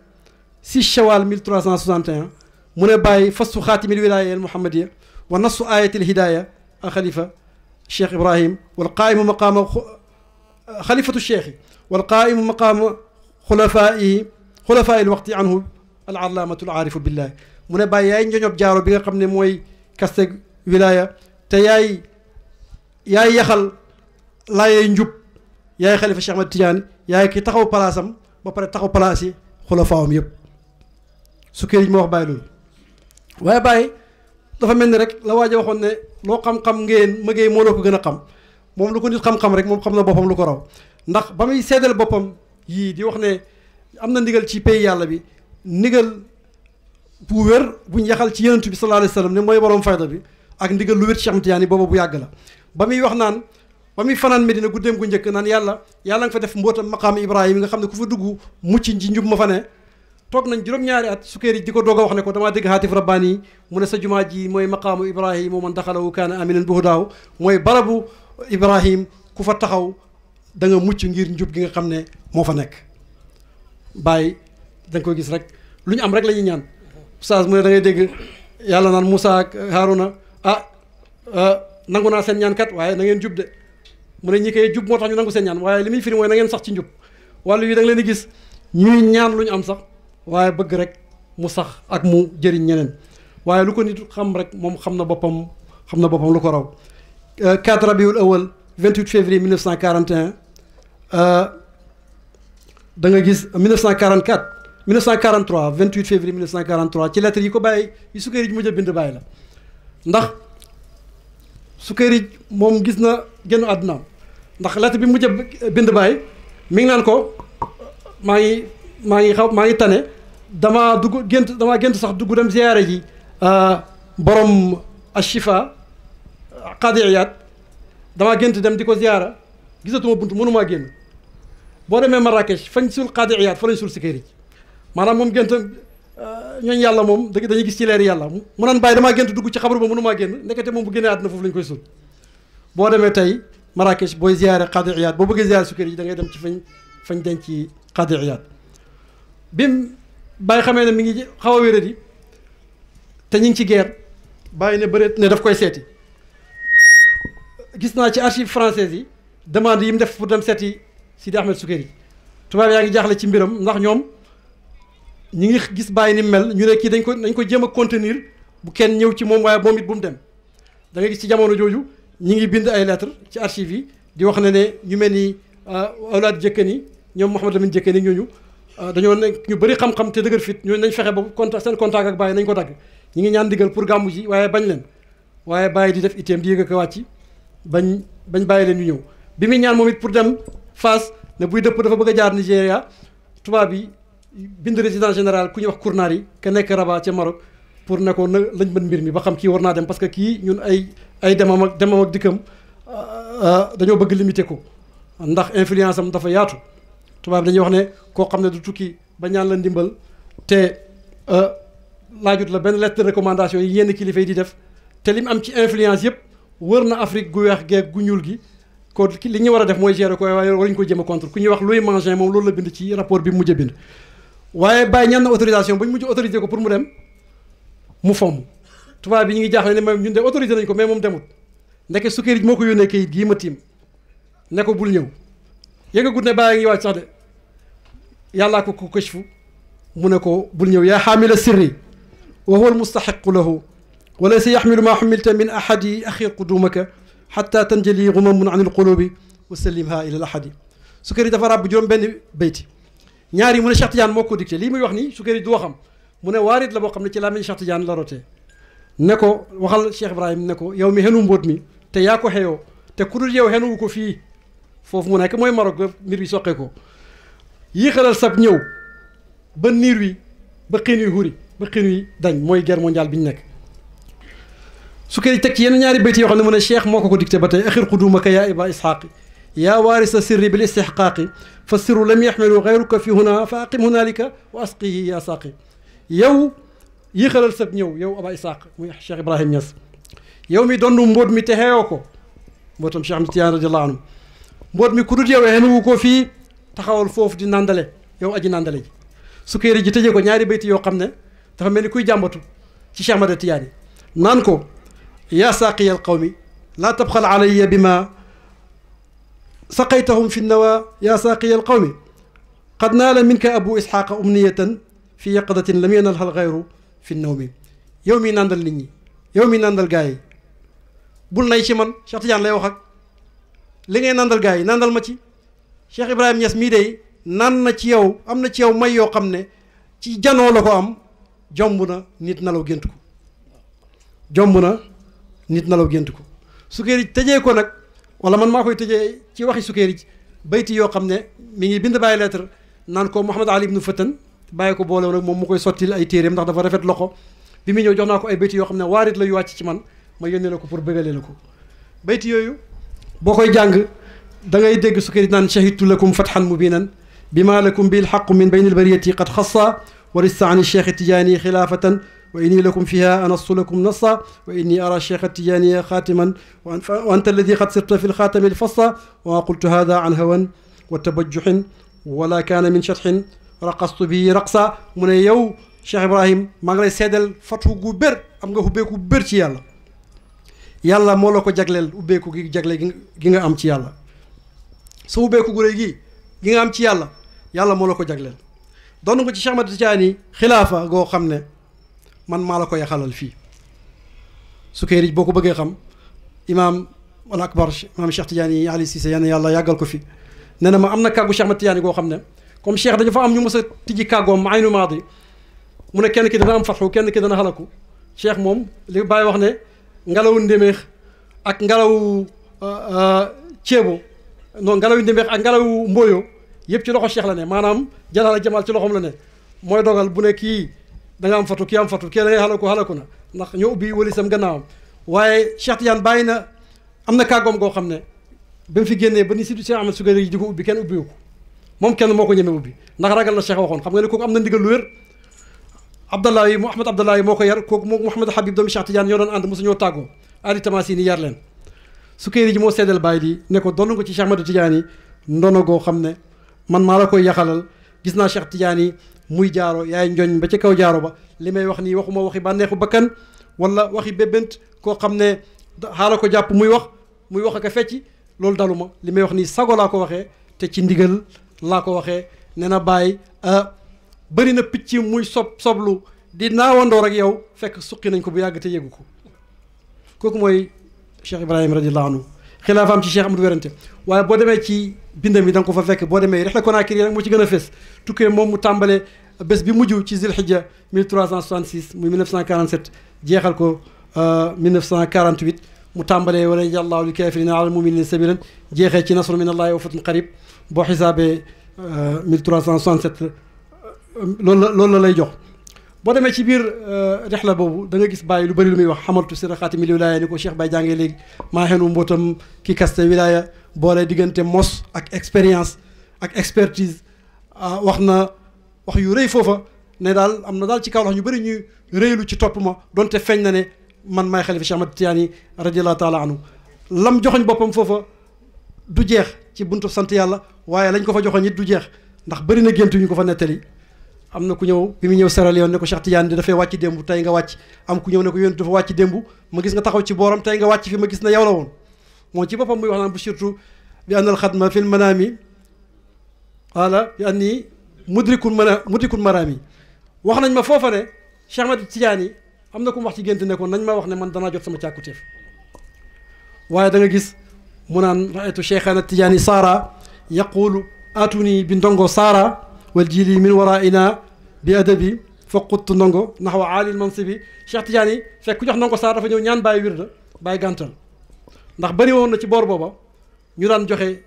6 shawal 1361 mu ne bàyyi fastu xaatimil wilaya al muhammadiya wa nasu ayatil hidaya al xalifa cheikh ibrahim wal qaimu maqaama xalifatu cheikhi wal qaimu maqaama xulafaihi xulafai lwaqti anhu al allamatu al aarifu billahi mu ne bàyyi yaay njoñob jaaro bi nga xam ne mooy kaste wilaya te yaay yaxal laayee njub yaay xalifa Cheikh Ahmad Tidiane yaay ki taxaw palaasam ba pare taxaw palaas yi xulafaawam yëpp Sukayri moo wax bàyyi loolu waaye bàyyi dafa mel ni rek la waaja waxoon ne loo xam-xam ngeen mëgee moo la ko gën a xam moom lu ko nit xam-xam rek moom xam na boppam lu ko raw ndax ba muy seedal boppam yii di wax ne am na ndigal ci pays yàlla bi ndigal bu wér buñ yaxal ci yonent bi sallallahu alayhi wa sallam ne mooy borom fayda bi ak ndigal lu wér ci Cheikh Ahmad Tidiane booba bu yàgg la ba muy wax naan ba muy fanaan Medina guddeem gu njëkk naan yàlla nga fa def mbootam maqaam Ibrahima nga xam ne ku fa dugg mucc ci njub ma fa ne toog nañ juróom-ñaari at Sukayri di ko doog a wax ne ko damaa dégg xaatif rabbaani yi mu ne sa jumaa ji mooy maqaamu Ibrahima man daxalahu kaana aminan bi hudaahu mooy barabu Ibrahim ku fa taxaw da nga mucc ngir njub gi nga xam ne moo fa nekk bàyyi da nga koy gis rek lu ñu am rek la ñuy ñaan oustaz mu ne da ngay dégg yàlla naan Moussa ak Haaruna nangu naa seen ñaan kat waaye na ngeen jub de mu ne ñi koy jub moo tax ñu nangu seen ñaan waaye li muy firi mooy na ngeen sax ci njub wàllu yi da nga leen di gis ñuy ñaan lu ñu am sax waaye bëgg rek mu sax ak mu jëriñ ñeneen waaye lu ko nit xam rek moom xam na boppam lu ko raw 4 rabiul awal 28 février 1941 da nga gis 1943 28 février 1943 ci lettre yi ko bàyyi yi Sukayri ji mujj a bind bàyyi la ndax Sukayri moom gis na génn àddunaam ndax lettre bi mujj a bind bàyyi mi ngi naan ko maa ngi tane damaa gént sax dugg dem ziyaare ji borom Ashifa Qadi Iyad damaa gént dem di ko ziyaara gisatuma bunt mënumaa génn boo demee Marrakech fañ suul Qadi Iyad fa lañ suul Sukayri maanaam moom gént ñooñ yàlla moom dañuy gis ci leer yàlla mu naan bàyyi damaa gént dugg ci xabaru ba mënumaa génn ndekete moom bu génnee àdduna foofu lañ koy suul boo demee tey Marrakech booy ziyaare Qadi Iyad boo bëggee ziyaare Sukayri da ngay dem ci fañ denc ci Qadi Iyad bim bàyyi xamee ne mi ngi xaw a wéradi te ñu ngi ci guerre bàyyi ne bëreet ne daf koy seeti gis naa ci archive française yi demande yi mu def pour dem seeti Sidi Ahmed Sukayri tubaab yaa ngi jaaxle ci mbiram ndax ñoom ñi ngi gis bàyyi ni mel ñu ne kii dañ ko jéem a contenir bu kenn ñëw ci moom waaye moom it bu mu dem da nga gis ci jamono jooju ñi ngi bind ay lettres ci archive yi di wax ne ñu mel ni awlaad Jëkkani ñoom Mouhamed Lamine Jëkkani ñooñu dañoo nekk ñu bëri xam-xam te dëgër fit ñooñu nañ fexe ba seen contact ak bàyyi nañ ko dagg ñi ngi ñaan digal pour gàmmu ji waaye bañ leen waaye bàyyi di def itteem di yëg ak wàcc bañ bàyyi leen ñu ñëw bi muy ñaan moom it pour dem Fass ne buy dëpp dafa bëgg a jaar Nigéria tubaab yi bind résidence générale ku ñuy wax Kournari ka nekk Rabat ca Maroc pour ne ko na lañ mën mbir mi ba xam kii war naa dem parce que kii ñun ay demam ak dikkam dañoo bëgg limiter ko ndax influence am dafa yaatu tubaab dañuy wax ne koo xam ne du tukki ba ñaan la ndimbal te laajut la benn lettre de recommandation yi yenn kilifa yi di def te li mu am ci influence yëpp wër na Afrique gu weex geeg gu ñuul gi ko li ñu war a def mooy gérer ko waaye waruñu ko jëm a contre ku ñuy wax Louis Mangin moom loolu la bind ci rapport bi mu mujj a bind waaye bàyyi ñaan na autorisation ba ñu mujj autorisé ko pour mu dem mu fomm tubaab bi ñu ngi jaaxle ne même ñun de autorisé nañ ko mais moom demut ndeke Sukayri moo ko yónnee kayit gii ma tiim ne ko bul ñëw yëgagut ne bàyyi ngi waaj sax de yàllaa ko kashfu mu ne ko bul ñëw yaa xaamila sirri wa huwa almustaxiqu lahu wa laysa yaxmilu maa xumilta min ahadi axir qudumaka xatta tanjali gumamun an alqulubi wa sallimha ila al ahadi Sukayri dafa ràbb juróom benn bayti ñaar yi mu ne Cheikh Tidiane moo ko dicté lii muy wax nii Sukayri du waxam mu ne waarit la boo xam ne ci làmmiñ Cheikh Tidiane la rotee ne ko waxal Cheikh Ibrahim ne ko yow mi xenu mbóot mi te yaa ko xeyoo te ku dul yow xenuwu ko fii foofu mu nekk mooy Maroc mbir bi soqee ko yéexalal sab ñëw ba niir wi ba xiin wi huri ba xiin wi dañ mooy guerre mondiale bi ñu nekk Sukayri teg ci yenn ñaari bayti yoo xam ne mu ne Cheikh moo ko dicté ba tey axir qudumaka yaa iba isxaaqi yaa waarisa sirri bil istixqaaqi fa sirru lam yaxmilu gayruka fi huna fa aqim hunalika wa asqihi yaa saaqi yow yéexalal sab ñëw yow aba isxaaq muy Cheikh Ibrahim Niass yow mi donnu mbóot mi te xeeyoo ko mbootam Cheikh Ahmed Tidiane radiallahu anhu mbóot mi ku dut yow xenuwu ko fii taxawal foofu di nandale yow aji nandale ji Sukayri ji tëjee ko ñaari bayti yoo xam ne dafa mel ni kuy jàmbatu ci Cheikh Ahmad Tidiane naan ko yaa saaqiya alqawmi laa tabxal alayya bima saqaytahum fi nawa yaa saaqiya alqawmi qad naala minka abu isxaaqa umniyatan fi yaqdatin lam yanalha alxayru fi nawmi yow mi nandal nit ñi yow mi nandal gaa yi bul nay ci man Cheikh Tidiane lay wax ak li ngay nandal gaa yi nandal ma ci Cheikh Ibrahima Niass mii de nan na ci yow am na ci yow may yoo xam ne ci janoo la ko am jomb na nit nalaw gént ko jomb na nit nalaw gént ko Sukayri tëjee ko nag wala man maa koy tëjee ci waxi Sukayri bayti yoo xam ne mi ngi bind bàyyi lettre naan ko Mouhamad Ali ibnu Fatan bàyyi ko boole nag moom mu koy sottil ay téeréem ndax dafa rafet loxo bi mu ñëw jox naa ko ay bayti yoo xam ne waarit la yu wàcc ci man ma yónnee la ko pour bëggalee la ko bayti yooyu boo koy jàng da ngay dégg Sukayri naan shahidtu lakum fathan mubinan bima lakum bil haqq min bayni albariyati qad xassa warista an cheikh tijaani xilaafatan wa inni lakum fiha anastu lakum nassa wa inni ara cheikh tijaaniya xaatiman wa anta alladi qad sirta fi lxaatami lfassa wa ma qultu hada an hawan wa tabajjuxin wala kaana min chatxin raqastu bi raqsa mu ne yow Cheikh Ibrahim maa ngi lay seedal fatu gu bér am nga ubbeeku bu bér ci yàlla yàlla moo la ko jagleel ubbeeku gi jagle gi nga am ci yàlla sa ubbeeku gu rëy gi nga am ci yàlla yàlla moo la ko jagleel doon ko ci Cheikh Ahmad Tidiane xilaafa goo xam ne man maa la ko yaxalal fii Sukayri boo ko bëggee xam imaam al akbar imaam Cheikh Tidiane Ali Cissé yal na yàlla yàggal ko fi nee na ma am na kàggu Cheikh Ahmad Tidiane goo xam ne comme Cheikh dañu fa am ñu mës a tijji kàggoom aynu maadi mu ne kenn ki dana am fatxu kenn ki dana xalaku Cheikh moom li Baye wax ne ngelawu ndémeex ak ngelawu ceebo non ngelawu ndémeex ak ngelawu mbooyo yëpp ci loxo Cheikh la ne maanaam jalaal ak jamaal ci loxoom la ne mooy dogal bu ne kii da nga am fatu kii am fatu kii da ngay xalaku na ndax ñoo ubbi walisam gannaawam waaye Cheikh Tidiane bàyyi na am na kàggoom goo xam ne ba mu fi génnee ba ni si Cheikh Ahmed Sukayri yi di ko ubbi kenn ubbiwu ko moom kenn moo ko ñeme ubbi ndax ragal la Cheikh waxoon xam nga ne kooku am na ndigal lu wér Abdallah yi Mouhamad Abdallah yi moo ko yar kooku moom Mouhamad Habib doomu Cheikh Tidiane ñoo doon ànd mosu ñoo tàggoo Ali Tamasini yar leen Sukayri ji moo seedal bàyyi di ne ko doon ko ci Cheikh Ahmed Tidiane yi ndono goo xam ne man maa la koy yaxalal gis naa Cheikh Tidiane yi muy jaaro yaay njoñ ba ci kaw jaaro ba li may wax nii waxuma waxi bànneexu bakkan wala waxi bébbént koo xam ne xaala ko jàpp muy wax ak a fecci loolu daluma li may wax nii sago laa ko waxee te ci ndigal laa ko waxee nee na bàyyi bëri na picc muy soblu di naawandoor ak yow fekk suqi nañ ko bu yàgg te yëgu ko kooku mooy Cheikh Ibrahima radiallahu anhu xilaafaam ci Cheikh amul werante waaye boo demee ci bindam yi da nga ko fa fekk boo demee Rihla Konakri rek moo ci gën a fës tukkee moom mu tàmbale bés bi mujj ci Zilhijja 1366 muy 1947 jeexal ko 1948 mu tàmbalee wala yàllaahu li kaafiriina alal mu'miniina sabiilan jeexee ci nasru min allahi wa fatun qarib boo xisaabee 1367 loolu la lay jox boo demee ci biir rihla boobu da nga gis bàyyi lu bëri lu muy wax xamaltu sirra xaatimil wilaaya ni ko Cheikh Baye jàngee léegi maa xenu mbootam ki kaste wilaaya boole diggante mos ak expérience ak expertise wax na wax yu rëy foofa ne daal am na daal ci kaw wax ñu bëri ñuy rëylu ci topp ma donte feeñ na ne man maay xalifa Cheikh Ahmad Tidiane radiallahu taala anhu lam joxoñ boppam foofa du jeex ci buntu sant yàlla waaye lañ ko fa joxoñ it du jeex ndax bëri na gént ñu ko fa nettali am na ku ñëw bi mu ñëw Sierra Leone ne ko Cheikh Tidiane di dafay wàcc démb tey nga wàcc am ku ñëw ne ko yéen dafa wàcc démb ma gis nga taxaw ci booram tey nga wàcc fi ma gis na yow la woon moom ci boppam muy wax naan bu surtout bi annal xadma fil manaami wala bi anni mudrikun maraami wax nañ ma foofa ne Cheikh Ahmad Tidiane am na ku mu wax ci gént ne ko nañ ma wax ne man danaa jot sama càkkutéef waaye da nga gis mu naan raaytu Cheikhana Tidiane saara yaqulu atuni bi ndongo saara wal jili min waraina bi adabi fa quttu ndongo naxwa aalil mansibi Cheikh Tidiane yi fekk ku jox ndongo saar dafa ñëw ñaan bàyyi wirda bàyyi gàntal ndax bëri woon na ci boor booba ñu daan joxe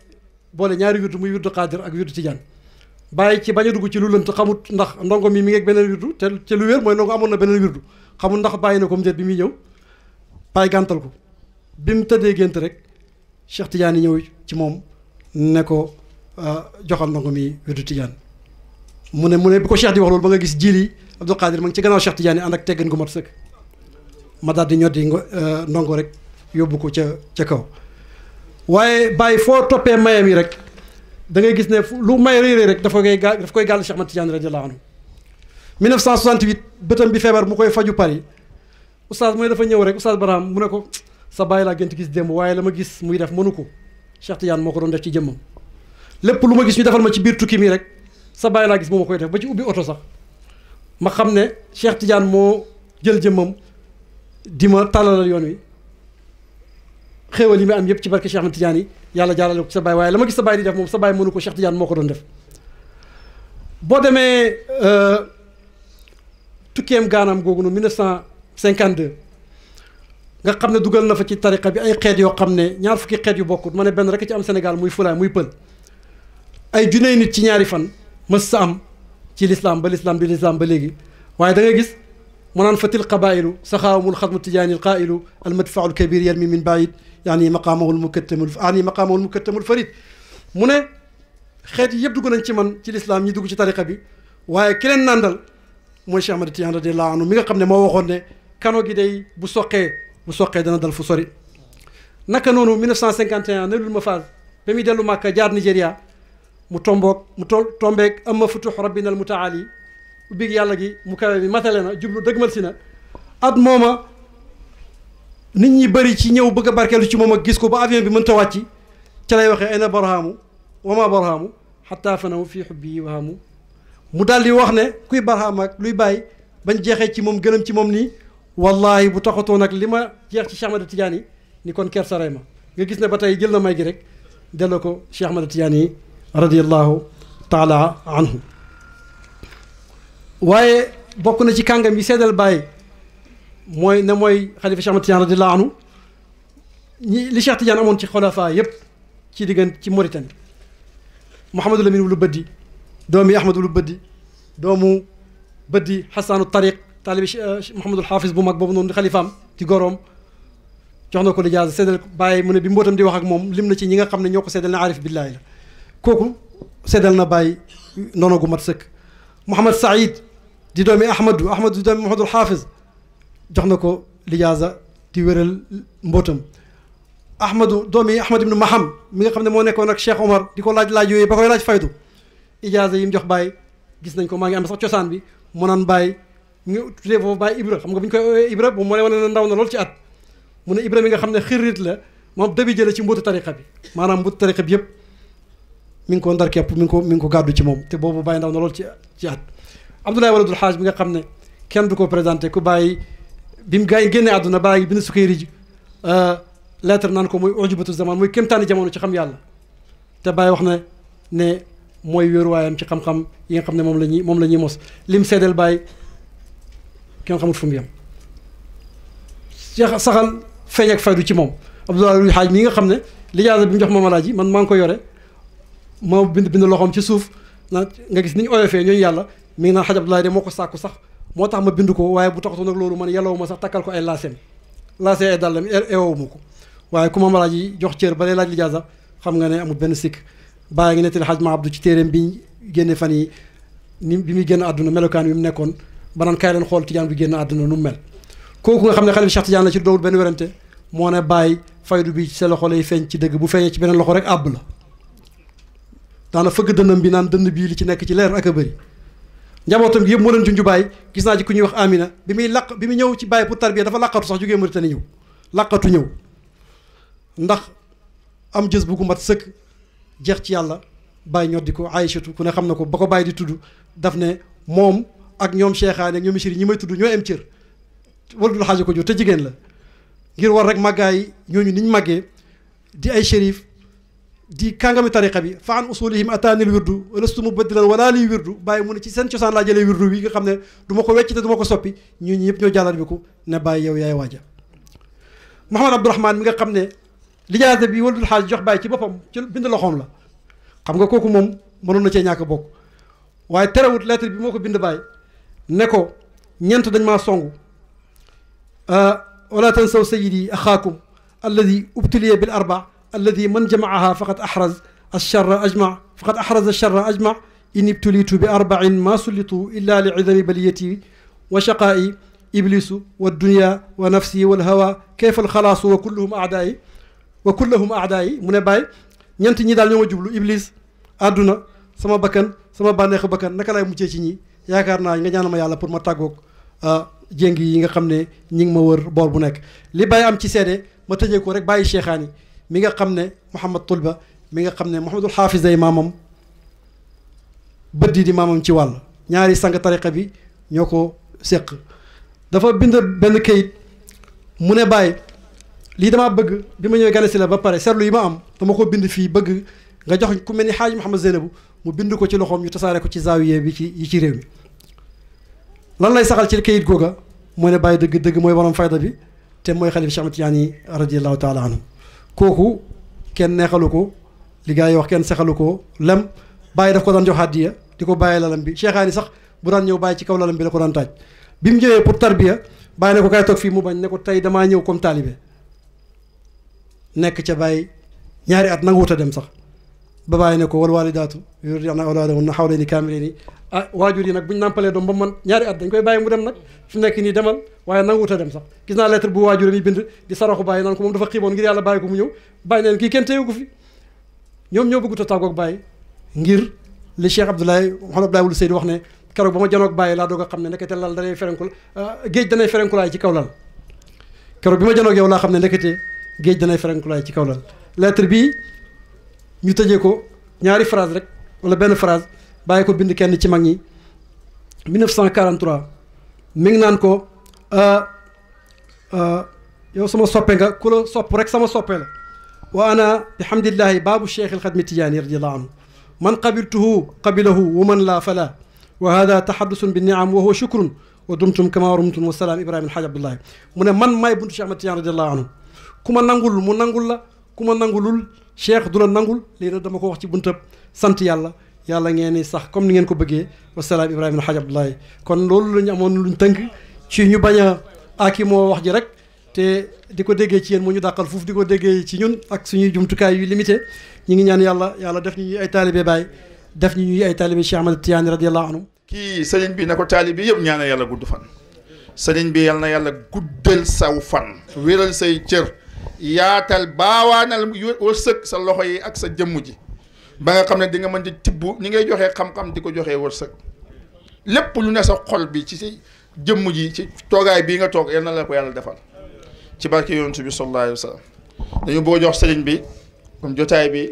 boole ñaari wirdu muy wirdu Qaadir ak wirdu Tidiane bàyyi ci bañ a dugg ci lu lënt xamut ndax ndongo mi ngi ak beneen wirdu te lu wér mooy ndongo amoon na beneen wirdu xamul ndax bàyyi na ko mu déet bi muy ñëw bàyyi gàntal ko bi mu tëddee gént rek Cheikh Tidiane ñëw ci moom ne ko joxal ndongo mi wirdu Tidiane mu ne bi ko Cheikh di wax loolu ba nga gis jili Abdul Qadir ma ngi ci gannaaw Cheikh Tidiane ànd ak teggan gu mat sëkk ma daal di ñoddi ndongo rek yóbbu ko ca kaw waaye bàyyi foo toppee mayam yi rek da ngay gis ne lu may réeré rek daf koy gàll Cheikh Ahmad Tidiane radiyallahu anhu 1968 bëtam bi feebar mu koy faju Paris oustaz mooy dafa ñëw rek oustaz Barham mu ne ko sa bàyyi laa gënt gis démb waaye la ma gis muy def mënu ko Cheikh Tidiane moo ko doon def ci jëmmam lépp lu ma gis ñu defal ma ci biir tukki mi rek sa bàyyi laa gis moo ma koy def ba ci ubbi oto sax ma xam ne Cheikh Tidiane moo jël jëmmam di ma tàllalal yoon wi xéewal yi mi am yëpp ci barke Cheikh Ahmed Tidiane yi yàlla jaarale ko sa bàyyi waaye la ma gis sa bàyyi di def moom sa bàyyi mënu ko Cheikh Tidiane moo ko doon def boo demee tukkeem gaanaam googu noonu 1952 nga xam ne dugal na fa ci tariqa bi ay xeet yoo xam ne ñaar fukki xeet yu bokkut ma ne benn rek ci am Sénégal muy fulaay muy pël ay juney nit ci ñaari fan mës sa am ci lislaam ba lislaam di lislaam ba léegi waaye da nga gis mu naan fatil qabailu saxaawamul xadmu tijaani alqailu almadfau alkabir yarmi min baid yaani maqaamahul mukattamul farid mu ne xeet yi yëpp dugg nañ ci man ci lislaam ñi dugg ci tariqa bi waaye ki leen nàndal mooy Cheikh Ahmed Tidiane radiyallahu anhu mi nga xam ne moo waxoon ne kano gi day bu soqee dana dal fu sori naka noonu 1951 Naylul Mafaz ba muy dellu Màkka jaar Nigéria mu tombeeg amma futuh rabbina al mutaali ubbi yàlla gi mu kawe bi matale na jublu dëgmal si na at mooma nit ñi bëri ci ñëw bëgg a barkeelu ci moom ak gis ko ba avion bi mënta wàcc ca lay waxee ayna barhaamu wama barhaamu xataa fanaw fii xubbi wahaamu mu daal di wax ne kuy barhaam ak luy bàyyi bañ jeexee ci moom gëlëm ci moom nii wallahi bu taxatoo nag li ma jeex ci Cheikh Ahmed Tidiane yi ni kon ker saray ma nga gis ne ba tey jël na may gi rek delloo ko Cheikh Ahmed Tidiane yi radiyallahu taala anhu waaye bokk na ci kàngam yi seedal bàyyi mooy xalifa Cheikh Ahmed Tidiane radiyallahu anhu li Cheikh Tidiane amoon ci xulafa yépp ci diggante ci Mauritanie Mouhamadou Lamine Wulu Bëddi doomi Ahmad Wulu Bëddi doomu Bëddi Xasaanu Tariq taalibi Mouhamadul Xaafis bu mag boobu noonu di xalifaam ci goroom jox na ko lijaasa seddal bàyyi mu ne bi mbootam di wax ak moom lim na ci ñi nga xam ne ñoo ko seddal ne arif billaahi la kooku seddal na bàyyi noonu gu mat sëkk Mouhamad Saïd di doomi Ahmadu di doomi Mouhamadul Xaafis jox na ko lijaasa di wéral mbootam Ahmadu doomi Ahmad ibnu Maham mi nga xam ne moo nekkoon ak Cheikh Omar di ko laaj yooyu ba koy laaj faydu ijaasa yi mu jox bàyyi gis nañ ko maa ngi am sax cosaan bi mu naan bàyyi ñu tuddee foofu bàyyi Ibra xam nga bu ñu koy Ibra bu moo lay wane ne ndaw na loolu ci at mu ne Ibra mi nga xam ne xirrit la moom dabi jële ci mbootu tariqa bi maanaam mbootu tariqa bi yëpp mi ngi ko ndar képp mi ngi ko gàddu ci moom te boobu bàyyi ndaw na loolu ci at Abdoulaye Waladul Xaaj bi nga xam ne kenn du ko présenté ku bàyyi bi mu gaa yi génnee àdduna bàyyi bind Sukayri ji lettre naan ko mooy ujubatu zaman mooy kéemtaani jamono ci xam yàlla te bàyyi wax na ne mooy wéeruwaayam ci xam-xam yi nga xam ne moom la ñuy mos lim seedeel bàyyi kenn xamut fu mu yem saxal feeñ ak faydu ci moom Abdoulaye Xaaj mi nga xam ne lijaasa bi mu jox ma malaaji man maa ngi ko yore ma bind loxoom ci suuf na nga gis ni ñu oyofee ñooñu yàlla mi ngi naan xaj Abdoulaye de moo ko sàkku sax moo tax ma bind ko waaye bu taxatoon nag loolu man yàllawu ma sax takkal ko ay laasem ay dàllam eewowu ma ko waaye ku ma malaaji jox cër ba lay laaj lijaasa xam nga ne amul benn sikk bàyyi ngi nettali xaj ma Abdou ci téeréem bi génne fan yi ni bi muy génn àdduna melokaan bi mu nekkoon ba naan kaay leen xool Tijaan bi génn àdduna nu mu mel kooku nga xam ne xalifa Cheikh Tidiane la ci doowul benn werante moo ne bàyyi faydu bi ci sa loxo lay feeñ ci dëgg bu feeñee ci beneen loxo rek àbb la daana fëgg dënnam bi naan dënn bii li ci nekk ci leer ak a bëri njabootam gi yëpp moo leen junju bàyyi gis naa ci ku ñuy wax Amina bi muy ñëw ci bàyyi pour tarbiya dafa làqatu sax jógee Mauritanie ñëw làqatu ñëw ndax am jës bu gu mat sëkk jeex ci yàlla bàyyi ñoddi ko Aïchatu ku ne xam na ko ba ko bàyyi di tudd daf ne moom ak ñoom Cheikhaane ak ñoom Misiri ñi may tudd ñoo am cër Waladul Xaaj ko jur te jigéen la ngir war rek màggaay ñooñu niñ màggee di ay shérif di kàngami tariqa bi fa an usulihim ataanil wirdu lastu mubaddilan wala liy wirdu bàyyi mu ne ci seen cosaan laa jëlee wirdu wi nga xam ne du ma ko wecc te du ma ko soppi ñun ñi yëpp ñoo jàllar bi ko ne bàyyi yow yaay waaja Mouhamad Abdourahmane mi nga xam ne lijaasa bi Waladul Xaaj jox bàyyi ci boppam ci bind loxoom la xam nga kooku moom mënoon na cee ñàkk bokk waaye terewut lettre bi moo ko bind bàyyi ne ko ñeent dañ maa songu wala tansaw sayidi axaakum alladi ubtuliya bil arba alladi man jamaaha faqad ahraz alcharra ajma faqad ahraz alcharra ajma in ibtulitu bi arbain ma sullitu illa li idami baliyati wa shaqaa'i iblisu wa dunya wa nafsi wal hawa kayfa alxalaasu wa kulluhum aadaayi mu ne bàyyi ñeent ñi daal ñoo ma jublu iblis àdduna sama bakkan sama bànneexu bakkan naka lay muccee ci ñi yaakaar naa nga ñaanal ma yàlla pour ma tàggoog jéng yi nga xam ne ñi ngi ma wër boor bu nekk. li Baye am ci seede ma tëjee ko rek Baye Cheikhaani mi nga xam ne Mouhamad Tulba mi nga xam ne Mouhamadul Hafiz day maamam bëddi di maamam ci wàll ñaari sang tariqa bi ñoo ko séq dafa bind benn kayit mu ne Baye lii damaa bëgg bi ma ñëwee gane si la ba pare seetlu yi ma am dama ko bind fii bëgg nga jox ku mel ni Xaaji Mouhamad Zeynabu mu bind ko ci loxoom ñu tasaare ko ci zaawiye bi ci réew mi lan lay saxal ci kayit googa moo ne Baye dëgg-dëgg mooy borom fayda bi te mooy xalifa Cheikh Ahmad Tidiane radiyallahu taala anhu kooku kenn neexalu ko li gaa yi wax kenn sexalu ko lem Baye daf ko daan jox hàddiya di ko bàyyi lalam bi Cheikhaani sax bu daan ñëw Baye ci kaw lalam bi la ko daan taaj bi mu ñëwee pour tarbiya Baye ne ko kay toog fii mu bañ ne ko tey damaa ñëw comme taalibe nekk ca Baye ñaari at nangu wut a dem sax ba Baye ne ko wal waalidaatu yurdi'na awlaadahunna hawlayni kaamilayni waajur yi nag bu ñu nàmpalee doom ba man ñaari at dañ koy bàyyi mu dem nag fi nekk nii demal waaye nangu wut a dem sax gis naa lettre bu waajur yi bind di saraxu Baye naan ko moom dafa xiiboon ngir yàlla bàyyi ko mu ñëw Baye neen kii kenn téyu ko fi ñoom ñoo bëggut a tàggoog Baye ngir li Cheikh Mouhamed Abdoulaye Wulu Seydou wax ne keroog ba ma janoog Baye laa doog a xam ne ndekete lal danay ferenkul géej danay ferenkulaay ci kaw lal keroog bi ma janoog yow laa xam ne ndekete géej danay ferenkulaay ci kaw lal lettre bii ñu tëjee ko ñaari phrase rek wala benn phrase Baye ko bind kenn ci mag ñi 1943 mi ngi naan ko yow sama soppe nga ku la sopp rek sama soppe la wa ana bihamdillahi baabu cheikh alxadmi tijaani radiallahu anhu man qabiltuhu qabilahu wa man laa fala wa hada tahaddusun bi niam wa huwa shukrun wa dumtum kama rumtum wa salaam ibrahima alhaaj abdullahi mu ne man maay buntu cheikh ahmad tidiane radiallahu anhu ku ma nangul mu nangul la ku ma nangulul cheikh du la nangul lii nag dama ko wax ci buntab sant yàlla yàlla ngeen ni sax comme ni ngeen ko bëggee wasalaam ibrahima alhaaj abdullahi kon loolu la ñu amoon luñ tënk ci ñu bañ a aaki moo wax ji rek te di ko déggee ci yéen moo ñu dàqal foofu di ko déggee ci ñun ak suñuy jumtukaay yu limité ñi ngi ñaan yàlla def ñu ñuy ay taalibe Baay def ñu ñuy ay taalibe Cheikh Ahmad Tidiane radiyallahu anhu kii sëriñ bi na ko taalibe yëpp ñaanal yàlla gudd fan sëriñ bi yal na yàlla guddal saw fan wéral say cër yaatal baawaanal wërsëg sa loxo yi ak sa jëmm ji ba nga xam ne di nga mën di tibb ni ngay joxee xam-xam di ko joxee wërsëg lépp lu ne sa xol bi ci si jëmm ji ci toogaay bii nga toog yal na la ko yàlla defal ci barke yonent bi sallallahu alayhi wa sallam dañu bëgg a jox sëriñ bi comme jotaay bi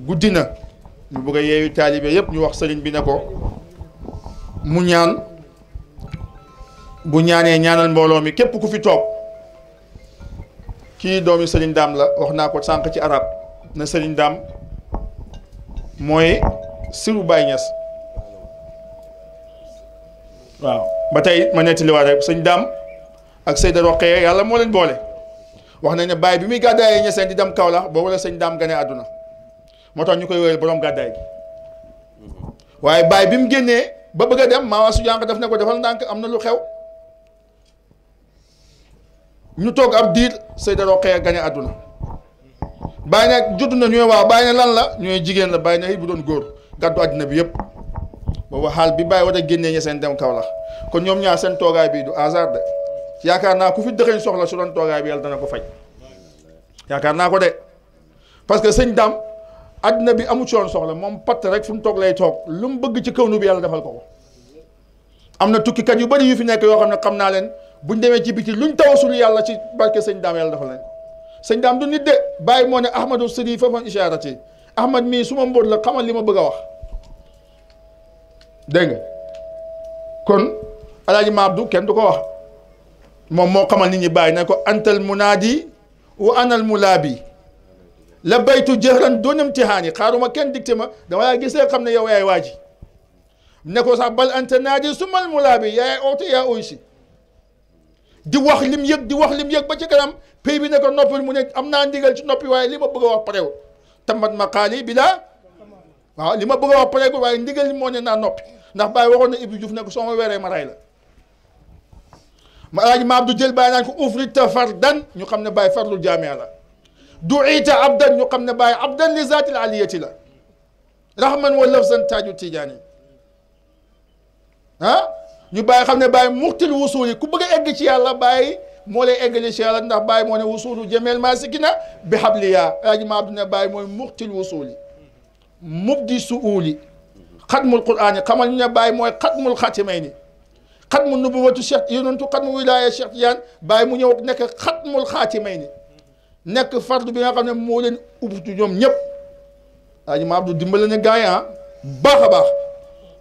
guddi na ñu bëgg a yeewu taalibe yëpp ñu wax sëriñ bi ne ko mu ñaan bu ñaanee ñaanal mbooloo mi képp ku fi toog kii doomi sëriñ daam la wax naa ko sànq ci arab na sëriñ daam mooy siru Baay Ñas waaw ba tey ma nettaliwaat rek sëñ daam ak Seyda Roqee yàlla moo leen boole wax nañ ne Baay bi muy gàddaayee ñeseen di dem Kaolack boobu la sëñ daam gane àdduna moo tax ñu koy wéyal borom gàddaay gi waaye Baay bi mu génnee ba bëgg a dem maa su jànq daf ne ko defal ndànk am na lu xew ñu toog ab diir Seyda Roqee gane àdduna Baay ne judd na ñooy waaw Baay ne lan la ñooy jigéen la Baay ne bu doon góor gàddu àddina bi yëpp boobu xaal bi Baay war a génnee ñeseen dem Kaolack kon ñoom ñaar seen toogaay bi du hasard de yaakaar naa ku fi dëxëñ soxla su doon toogaay bi yàlla dana ko faj yaakaar naa ko de parce que sëñ daam àddina bi amu ci woon soxla moom patt rek fu mu toog lay toog lu mu bëgg ci kaw nu bi yàlla defal ko ko am na tukkikat yu bari yu fi nekk yoo xam ne xam naa leen buñ demee ci biti luñ tawasul yàlla ci barke sëñ daam yàlla defal leen sëñ daam du nit de bàyyi moo ne ahmadu sëri fafan isharati ahmad mii su ma mbóot la xamal li ma bëgg a wax dégg nga kon alaaji Maabdu kenn du ko wax moom moo xamal nit ñi bàyyi ne ko antal munaadi wa anal mulaabi la baytu jëhran doon imtihaani xaaruma kenn dicté ma dama laa gisee xam ne yow yaay waa ji ne ko sax bal anta naadi sumal mulaabi yaay oote yaa oy si di wax lim yëg ba ci kanam pays bi ne ko noppil mu ne am naa ndigal ci noppi waaye li ma bëgg a wax pareewul tammat maqaali bi laa waaw li ma bëgg a wax pareewul waaye ndigal li moo ne naa noppi ndax Baye waxoon na Ibou Diouf ne ko soo ma weeree ma rey la ma alaaji ma abdu jël Baye naan ko ufrita fardan ñu xam ne Baye farlu jaamia la duita abdan ñu xam ne Baye abdan li zaatil aliyati la rahman wa lafzan taaju tijaani ñu Baye xam ne Baye muxtil wusuuli ku bëgg a egg ci yàlla Baye moo lay eggali ci yàlla ndax Baye moo ne wusuulu jameel maasikina bi habliya alaaji ma abdu ne Baye mooy muxtil wusuuli mubdi suuli xatmul quraan yi xamal ñu ne Baye mooy xatmul xatimay ni xatmu nubuwatu Cheikh yonentu xatmu wilaaya Cheikh Tidiane bàyyi mu ñëw nekk xatmul xaatimay ni nekk fardu bi nga xam ne moo leen ubbitu ñoom ñëpp Alaaji Ma Abdou dimbale ne gars yi baax a baax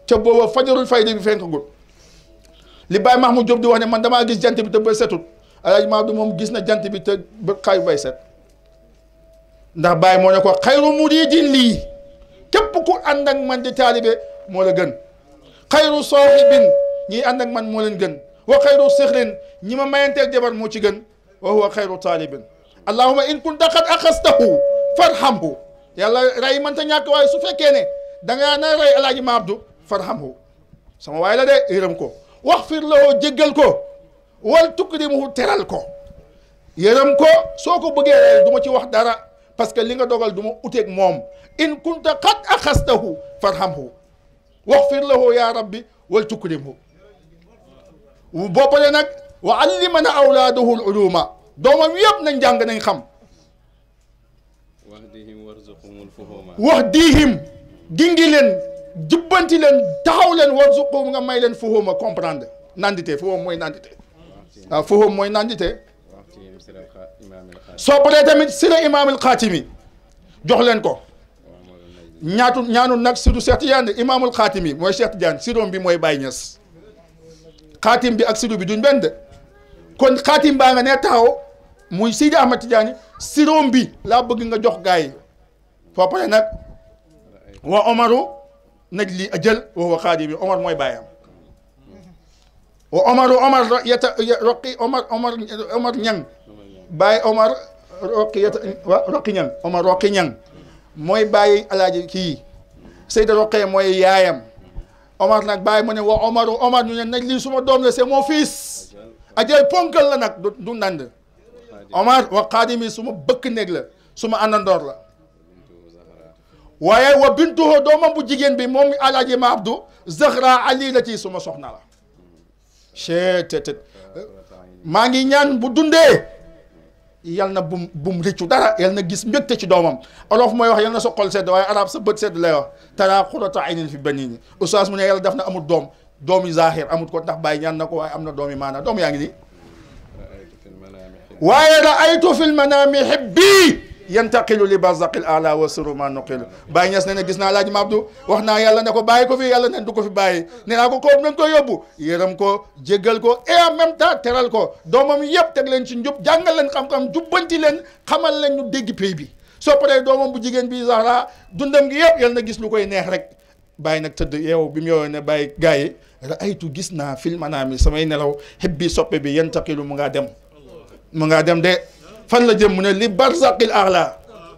ca booba fajarul fayda bi fenkagul li Baye Mahmoud Diop di wax ne man damaa gis jant bi te ba setut Alaaji Ma Abdou moom gis na jant bi te ba xaay bay set ndax Baye moo ne ko xayru muridin lii képp ku ànd ak man di taalibe moo la gën xayru saaxibin ñi ànd ak man moo leen gën wa xayru sixrin ñi ma mayanteeg jabar moo ci gën wa huwa xayru taalibin allahuma in kunta qad axastahu farhamhu yàlla rey mënta ñàkk waaye su fekkee ne dangaa na rey Alaaji Ma Abdou farhamhu sama waay la de yërëm ko wax fir lawoo jéggal ko wal tukrimuhu teral ko yërëm ko soo ko bëggee rey du ma ci wax dara parce que li nga dogal du ma uteeg moom in kunta qad axastahu farhamhu wax fir lahu ya rabbi wal tukrimhu boo paree nag wa allimana awlaadahu al uluma doomam yëpp nañ jàng nañ xam wax diihim gingi leen jubbanti leen taxaw leen warzuqhum nga may leen fuhuma comprendre nandite fuhum mooy nandite waaw fuhum mooy nandite soo paree tamit sira imaam al xaatimi jox leen ko ñaanul nag surtout Cheikh Tidiane imaamul xaatimi mooy Cheikh Tidiane siroom bi mooy Baye Niass xaatim bi ak siru bi duñ benn de kon xaatim baa nga ne taxaw muy Sidi Ahmad Tidiane siroom bi laa bëgg nga jox gars yi foo pare nag wa Omaru naj li a jël wa xaatimi Omar mooy bàyyam wa Omar roqi Omar ñang bàyyi Omar roqi ñang Omar roqi ñang mooy bàyyi alaaji kii Seyda Roqee mooy yaayam Omar nag bàyyi mu ne wa Omar ñu ne naj lii suma doom la c'est mon fils ajay ponkal la nag du nand Omar wa xaadimi suma bëkk néeg la suma àndandoor la waaye wa bintuhu doomam bu jigéen bi moom alaaji Ma Abdou Zahra Ali la ci suma soxna la cheetet maa ngi ñaan bu dundee yal na bum rëccu dara yal na gis mbégte ci doomam olof mooy wax yal na sa xol sedd waaye arab sa bët sedd lay wax tara xurata aynin fi banini oustaz mu ne yàlla def na amul doomi zahir amul ko ndax bàyyi ñaan na ko waaye am na doomi maana doom yaa ngi nii waaye raaytu fil manami hibbi yantaqilu li barzaqil ala wa sirru ma nuqilu Baye Niass ne gis naa Alaaji Ma Abdou wax naa yàlla ne ko bàyyi ko fi yàlla ne du ko fi bàyyi nee naa ko koob nañ ko yóbbu yërëm ko jéggal ko et en même temps teral ko doomam yëpp teg leen ci njub jàngal leen xam-xam jubbanti leen xamal leen ñu dégg pay bi soo paree doomam bu jigéen bi Zahra dundam gi yëpp yàlla na gis lu koy neex rek bàyyi nag tëdd yow bi mu yow ne bàyyi gars yi raaytu gis naa fil manaami samay nelaw hibbi soppe bi yantaqilu mu ngaa dem de fan la jëm mu ne li barzaqil aala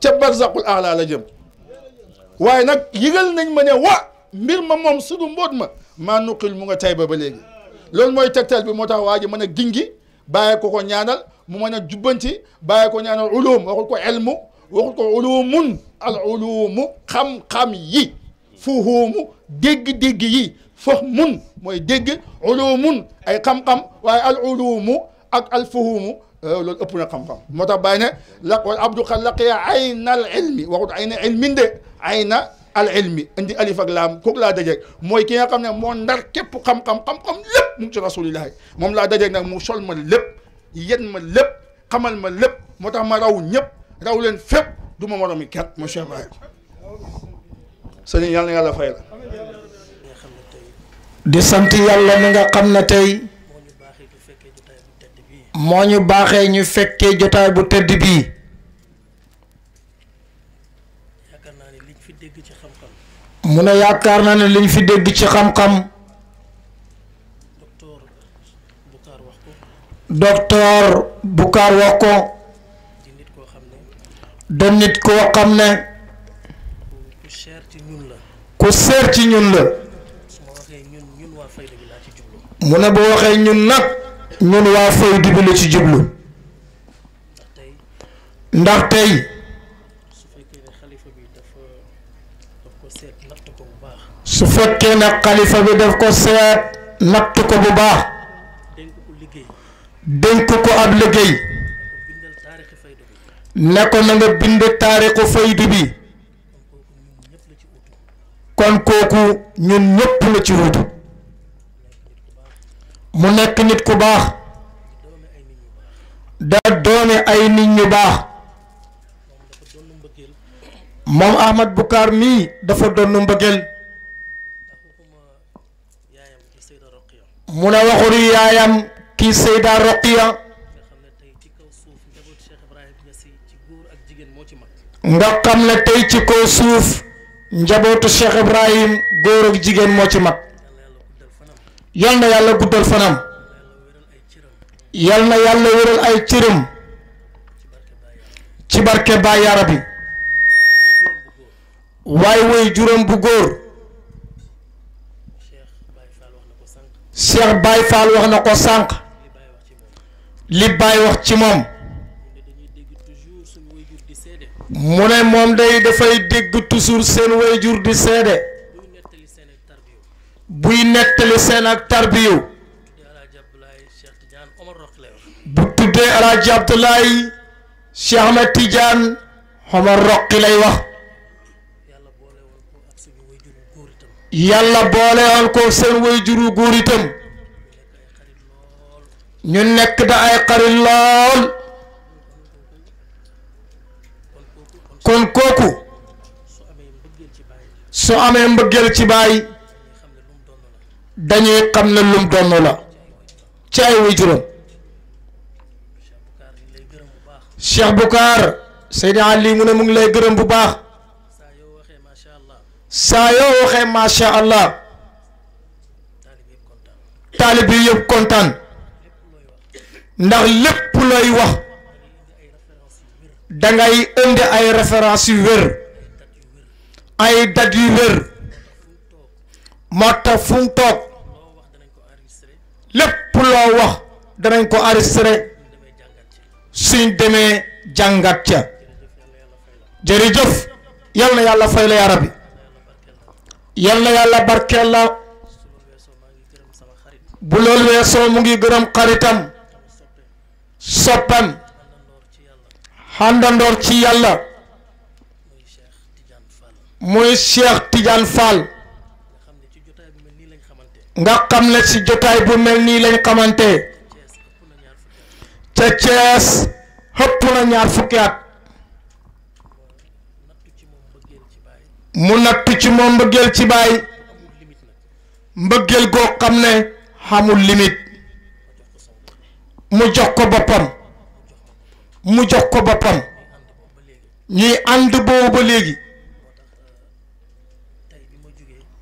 ca barzaqul aala la jëm waaye nag yëgal nañ ma ne mbir ma moom sudu mboot maa nuqil mu nga Tayba ba léegi loolu mooy tegtal bi moo tax waa ji mën a gingi bàyyi ko ñaanal mu mën a jubbanti bàyyi ko ñaanal ulum waxul ko ilmu waxul ko ulumun al ulumu xam-xam yi fuhumu dégg-dégg yi fahmun mooy dégg ulumun ay xam-xam waaye al ulumu ak al fuhumu loolu ëpp na xam-xam moo tax bàyyi ne wal abdu qad laqiya ayna al ilmi waxut ayna ilmin de ayna al ilmi indi alif ak laam kooku laa dajeeg mooy ki nga xam ne moo ndar képp xam-xam lépp mu ngi ci rasulillahi moom laa dajeeg nag mu sol ma lépp yen ma lépp xamal ma lépp moo tax ma raw ñëpp raw leen fépp du ma moromi kenn monsieur Baye sëriñ yàlla na yàlla fay la di sant yàlla mi nga xam ne tey moo ñu baaxee ñu fekkee jotaay bu tedd bii mu ne yaakaar naa ne liñ fi dégg ci xam-xam docteur Boucar wax ko da nit koo xam ne ku seer ci ñun la mu ne bu waxee ñun nag ñun waa faydu bi la ci jublu ndax tey su fekkee ne xalifa bi daf ko seet natt ko bu baax dénk ko ab liggéey ne ko na nga bind taarixu faydu bi kon kooku ñun ñëpp la ci wutu mu nekk nit ku baax da doone ay nit ñu baax moom Ahmad Boucar mii dafa doon mbëggeel mu ne waxul yaayam kii Seyda Roqiya nga xam ne tey ci kaw suuf njabootu Cheikh Ibrahim góor ak jigéen moo ci mag yal na yàlla guddal fanam yal na yàlla wéral ay cëram ci barke Baay Yaara bi waaye woy juróom bu góor Cheikh Baye Fall wax na ko sànq li Baye wax ci moom mu ne moom day dafay dégg toujours seen wayjur di seede buy nettali seen ak tarbiyu bu tuddee Alaaji Abdoulaye Cheikh Ahmed Tidiane Omar Roqi lay wax yàlla boole woon ko seen wayjuru góor itam ñu nekk da ay xarit lool kon kooku su amee mbëggeel ci baay dañuy xam ne lum donn la ci ay waajuram Cheikh Boucar Seydi Ali mu ne mu ngi lay gërëm bu baax saa yoo waxee macha allah taalib yi yëpp kontaan ndax lépp looy wax dangay indi ay référence yu wér ay dat yu wér moo tax fu mu toog lépp loo wax danañ ko enregistré suñ demee jàngat ca jërëjëf yal na yàlla fay la yaa rabbi yal na yàlla barkeel la bu loolu weesoo mu ngi gërëm xaritam soppam xàndandoor ci yàlla muy Cheikh Tidiane Fall nga xam ne ci jotaay bu mel nii lañ xamante ca Thiès xëpp na 20 fukki at mu nattu ci moom mbëggeel ci baay mbëggeel goo xam ne xamul limite mu jox ko boppam ñuy ànd boobu ba léegi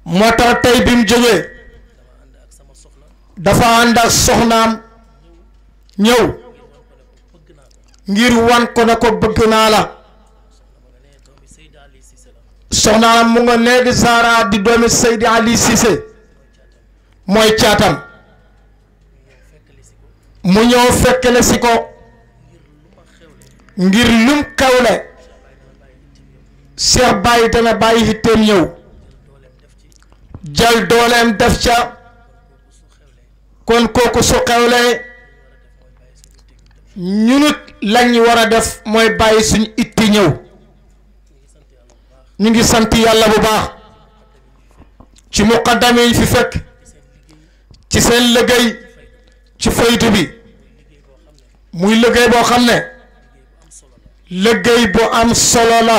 moo tax tey bi mu jógee dafa ànd ak soxnaam ñëw ngir wan ko ne ko bëgg naa la soxnaam mu nga nee di Zara di doomi Seydi Ali Cissé mooy caatam mu ñëw fekkale si ko ngir lum xewle Cheikh Baye dana bàyyi hitteem ñëw jël dooleem def ca kon kooku su xewlee ñunut lañ war a def mooy bàyyi suñ itti ñëw ñu ngi sant yàlla bu baax ci muqaddam yi fi fekk ci seen liggéey ci faytu bi muy liggéey boo xam ne liggéey bu am solo la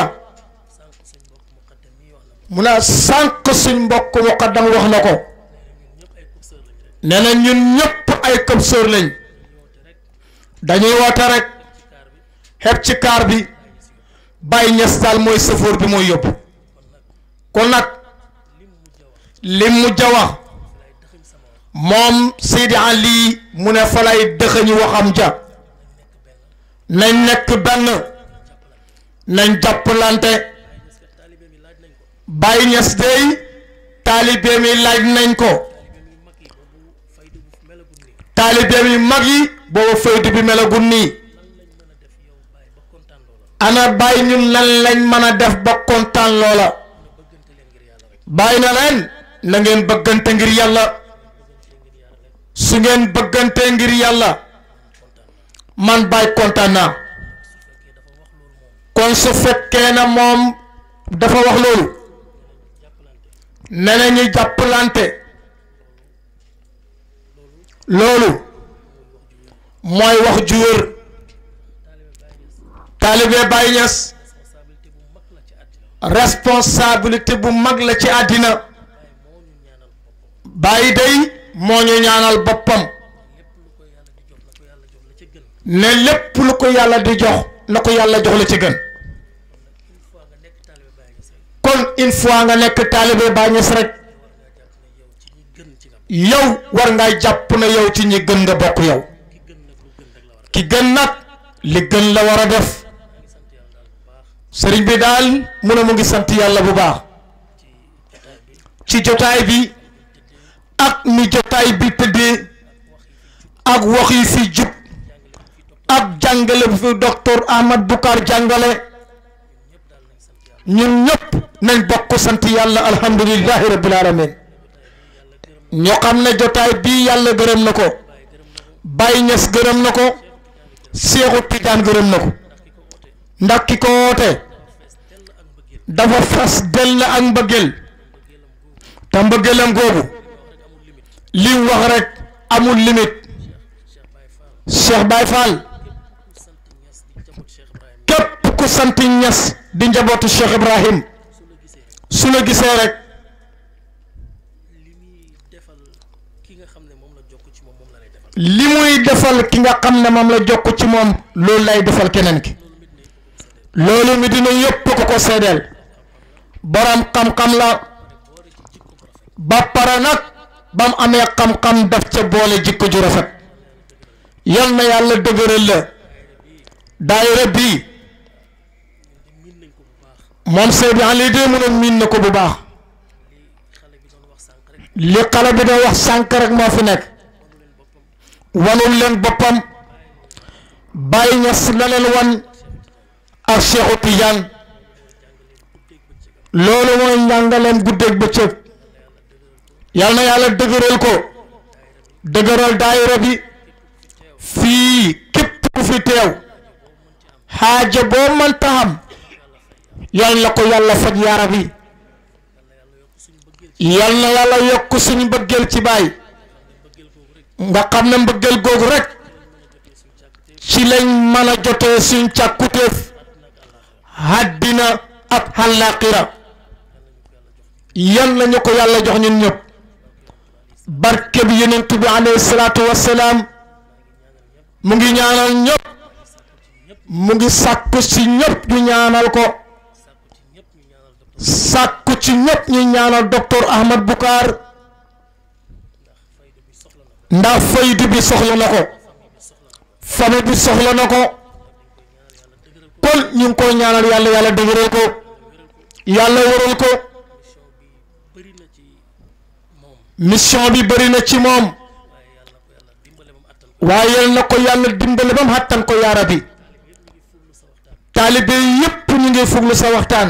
mu ne sànq suñ mbokk muqaddam wax na ko nee na ñun ñëpp ay këbsër lañ dañuy woote rek xeeb ci kaar bi Baye Niass daal mooy sëfoor bi mooy yóbbu kon nag lim mujj a wax moom Seydi Ali mu ne fa lay dëxëñi waxam ja nañ nekk benn nañ jàppalante Baye Niass dey taalibeem yi laaj nañ ko taalibeem yi mag yi booba faydu bi melagul nii ana Baye ñun lan lañ mën a def ba kontaan loola Baye na leen na ngeen bëggante ngir yàlla su ngeen bëggante ngir yàlla man Baye kontaan naa kon su fekkee na moom dafa wax loolu nee na ñu jàppalante loolu mooy wax ju wér taalibe Baay Ñas responsabilité bu mag la ci àddina Baay day moo ñu ñaanal boppam ne lépp lu ko yàlla di jox na ko yàlla jox la ci gën kon une fois nga nekk taalibe Baay Ñas rek yow war ngaa jàpp na yow ci ñi gën nga bokk yow ki gën nag li gën la war a def sëriñ bi daal mu ne mu ngi sant yàlla bu baax ci jotaay bi ak ni jotaay bi tëddee ak wax yi fi jub ak jàngale bi fi docteur Ahmad Boucar jàngale ñun ñëpp nañ bokk sant yàlla alhamdulillahi rabbil alamin ñoo xam ne jotaay bii yàlla gërëm na ko Baay Ñas gërëm na ko Seexu Tijaan gërëm na ko ndax ki ko woote dafa fas dell ak mbëggeel te mbëggeelam googu li wax rek amul limite Cheikh Baye Fall képp ku sant Ñas di njabootu Cheikh Ibrahim su la gisee rek li muy defal ki nga xam ne moom la jokk ci moom loolu lay defal keneen ki loolu mi dina yëpp ko ko seedeel borom xam-xam la ba pare nag ba mu amee xam-xam daf ca boole jikko ju rafet yal na yàlla dëgëral la daayira bii moom Seydi Ali de mu ne miin na ko bu baax li xale bi doon wax sànq rek moo fi nekk wanul leen boppam Baay Ñas la leen wan ak Seexu Tijaan loolu mooy njàngaleem guddeeg bëccëg yal na yàlla dëgëral ko dëgëral daayira bi fii képp ku fi teew xaaja boo mënta xam yal na ko yàlla faj yaara bi yal na yàlla yokk suñu mbëggeel ci Baay nga xam ne mbëggeel googu rek ci lañ mën a jotee suñ càkkutéef àddina ak àllaaxira yal nañu ko yàlla jox ñun ñëpp barke bi yonent bi alayhi salaatu wassalaam mu ngi ñaanal ñëpp mu ngi sàkku ci ñëpp ñu ñaanal ko sàkku ci ñëpp ñu ñaanal docteur Ahmad Boucar ndax faydu bi soxla na ko famille bi soxla na ko kon ñu ngi koy ñaanal yàlla yàlla dëgëral ko yàlla wëral ko mission bi bëri na ci moom waaye yal na ko yàlla dimbale ba mu xattan ko yaara bi taalibe yépp ñu ngi fuglu sa waxtaan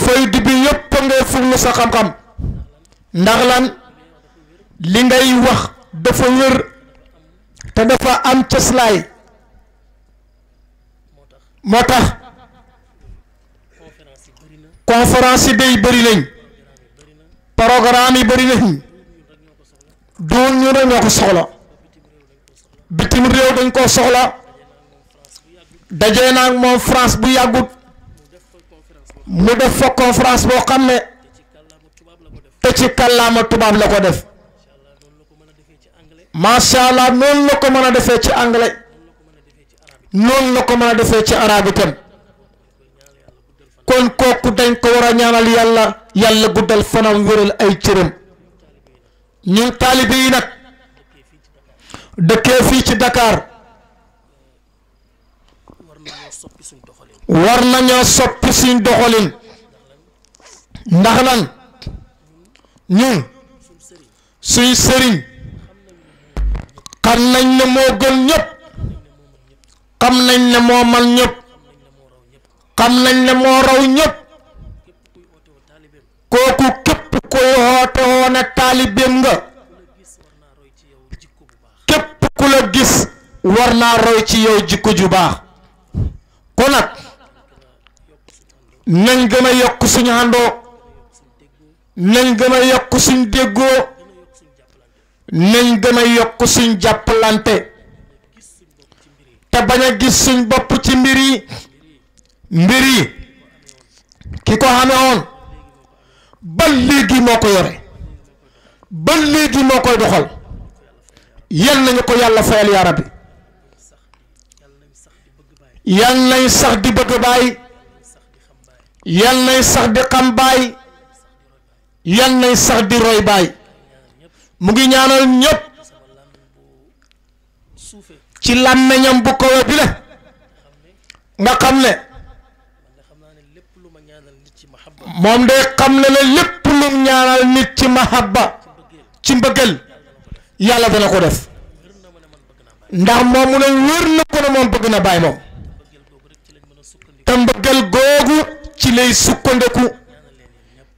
faydu bi yépp ngay fuglu sa xam-xam ndax lan li ngay wax dafa wér te dafa am cëslaay moo tax conférence yi day bëri nañ programme yi bëri nañ duul ñu ne ñoo ko soxla bitim réew dañ koo soxla dajee naag moom France bu yàggut mu def fa conférence boo xam ne te ci kàllaama tubaab la ko def macha allah noonu la ko mën a defee ci anglais noonu la ko mën a defee ci arabe itam kon kooku dañ ko war a ñaanal yàlla yàlla guddal fanam wéral ay cëram ñun taalibe yi nag dëkkee fii ci Dakar war nañoo soppi suñ doxalin ndax lan ñun suñ sëriñ xam nañ ne moo gën ñëpp xam nañ ne moo man ñëpp xam nañ ne moo raw ñëpp kooku képp koy xoote woone taalibeem nga képp ku la gis war naa roy ci yow jikko ju baax kon nag nañ gën a yokk suñu àndoo nañ gën a yokk suñ déggoo nañ gën a yokk suñ jàppalante te bañ a gis suñ bopp ci mbir yi ki ko xamee woon ba léegi moo ko yore ba léegi moo koy doxal yal nañu ko yàlla fayal yaa rabbi yal nañ sax di bëgg baay yal nañ sax di xam baay yal nañ sax di roy baay mu ngi ñaanal ñëpp ci làmmeñam bu ko bi la nga xam ne moom day xam ne la lépp lu ñaanal nit ci mahabba ci mbëggeel yàlla dana ko def ndax moom mu ne wér na ko ne moom bëgg na baay moom te mbëggeel googu ci lay sukkandeku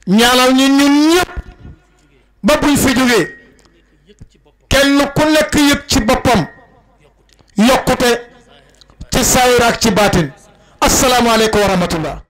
ñaanal ñi ñun ñëpp ba buñ fi jógee kenn ku nekk yëg ci boppam yokkute ci saayir ak ci baatin asalaamaaleykum wa rahmatullah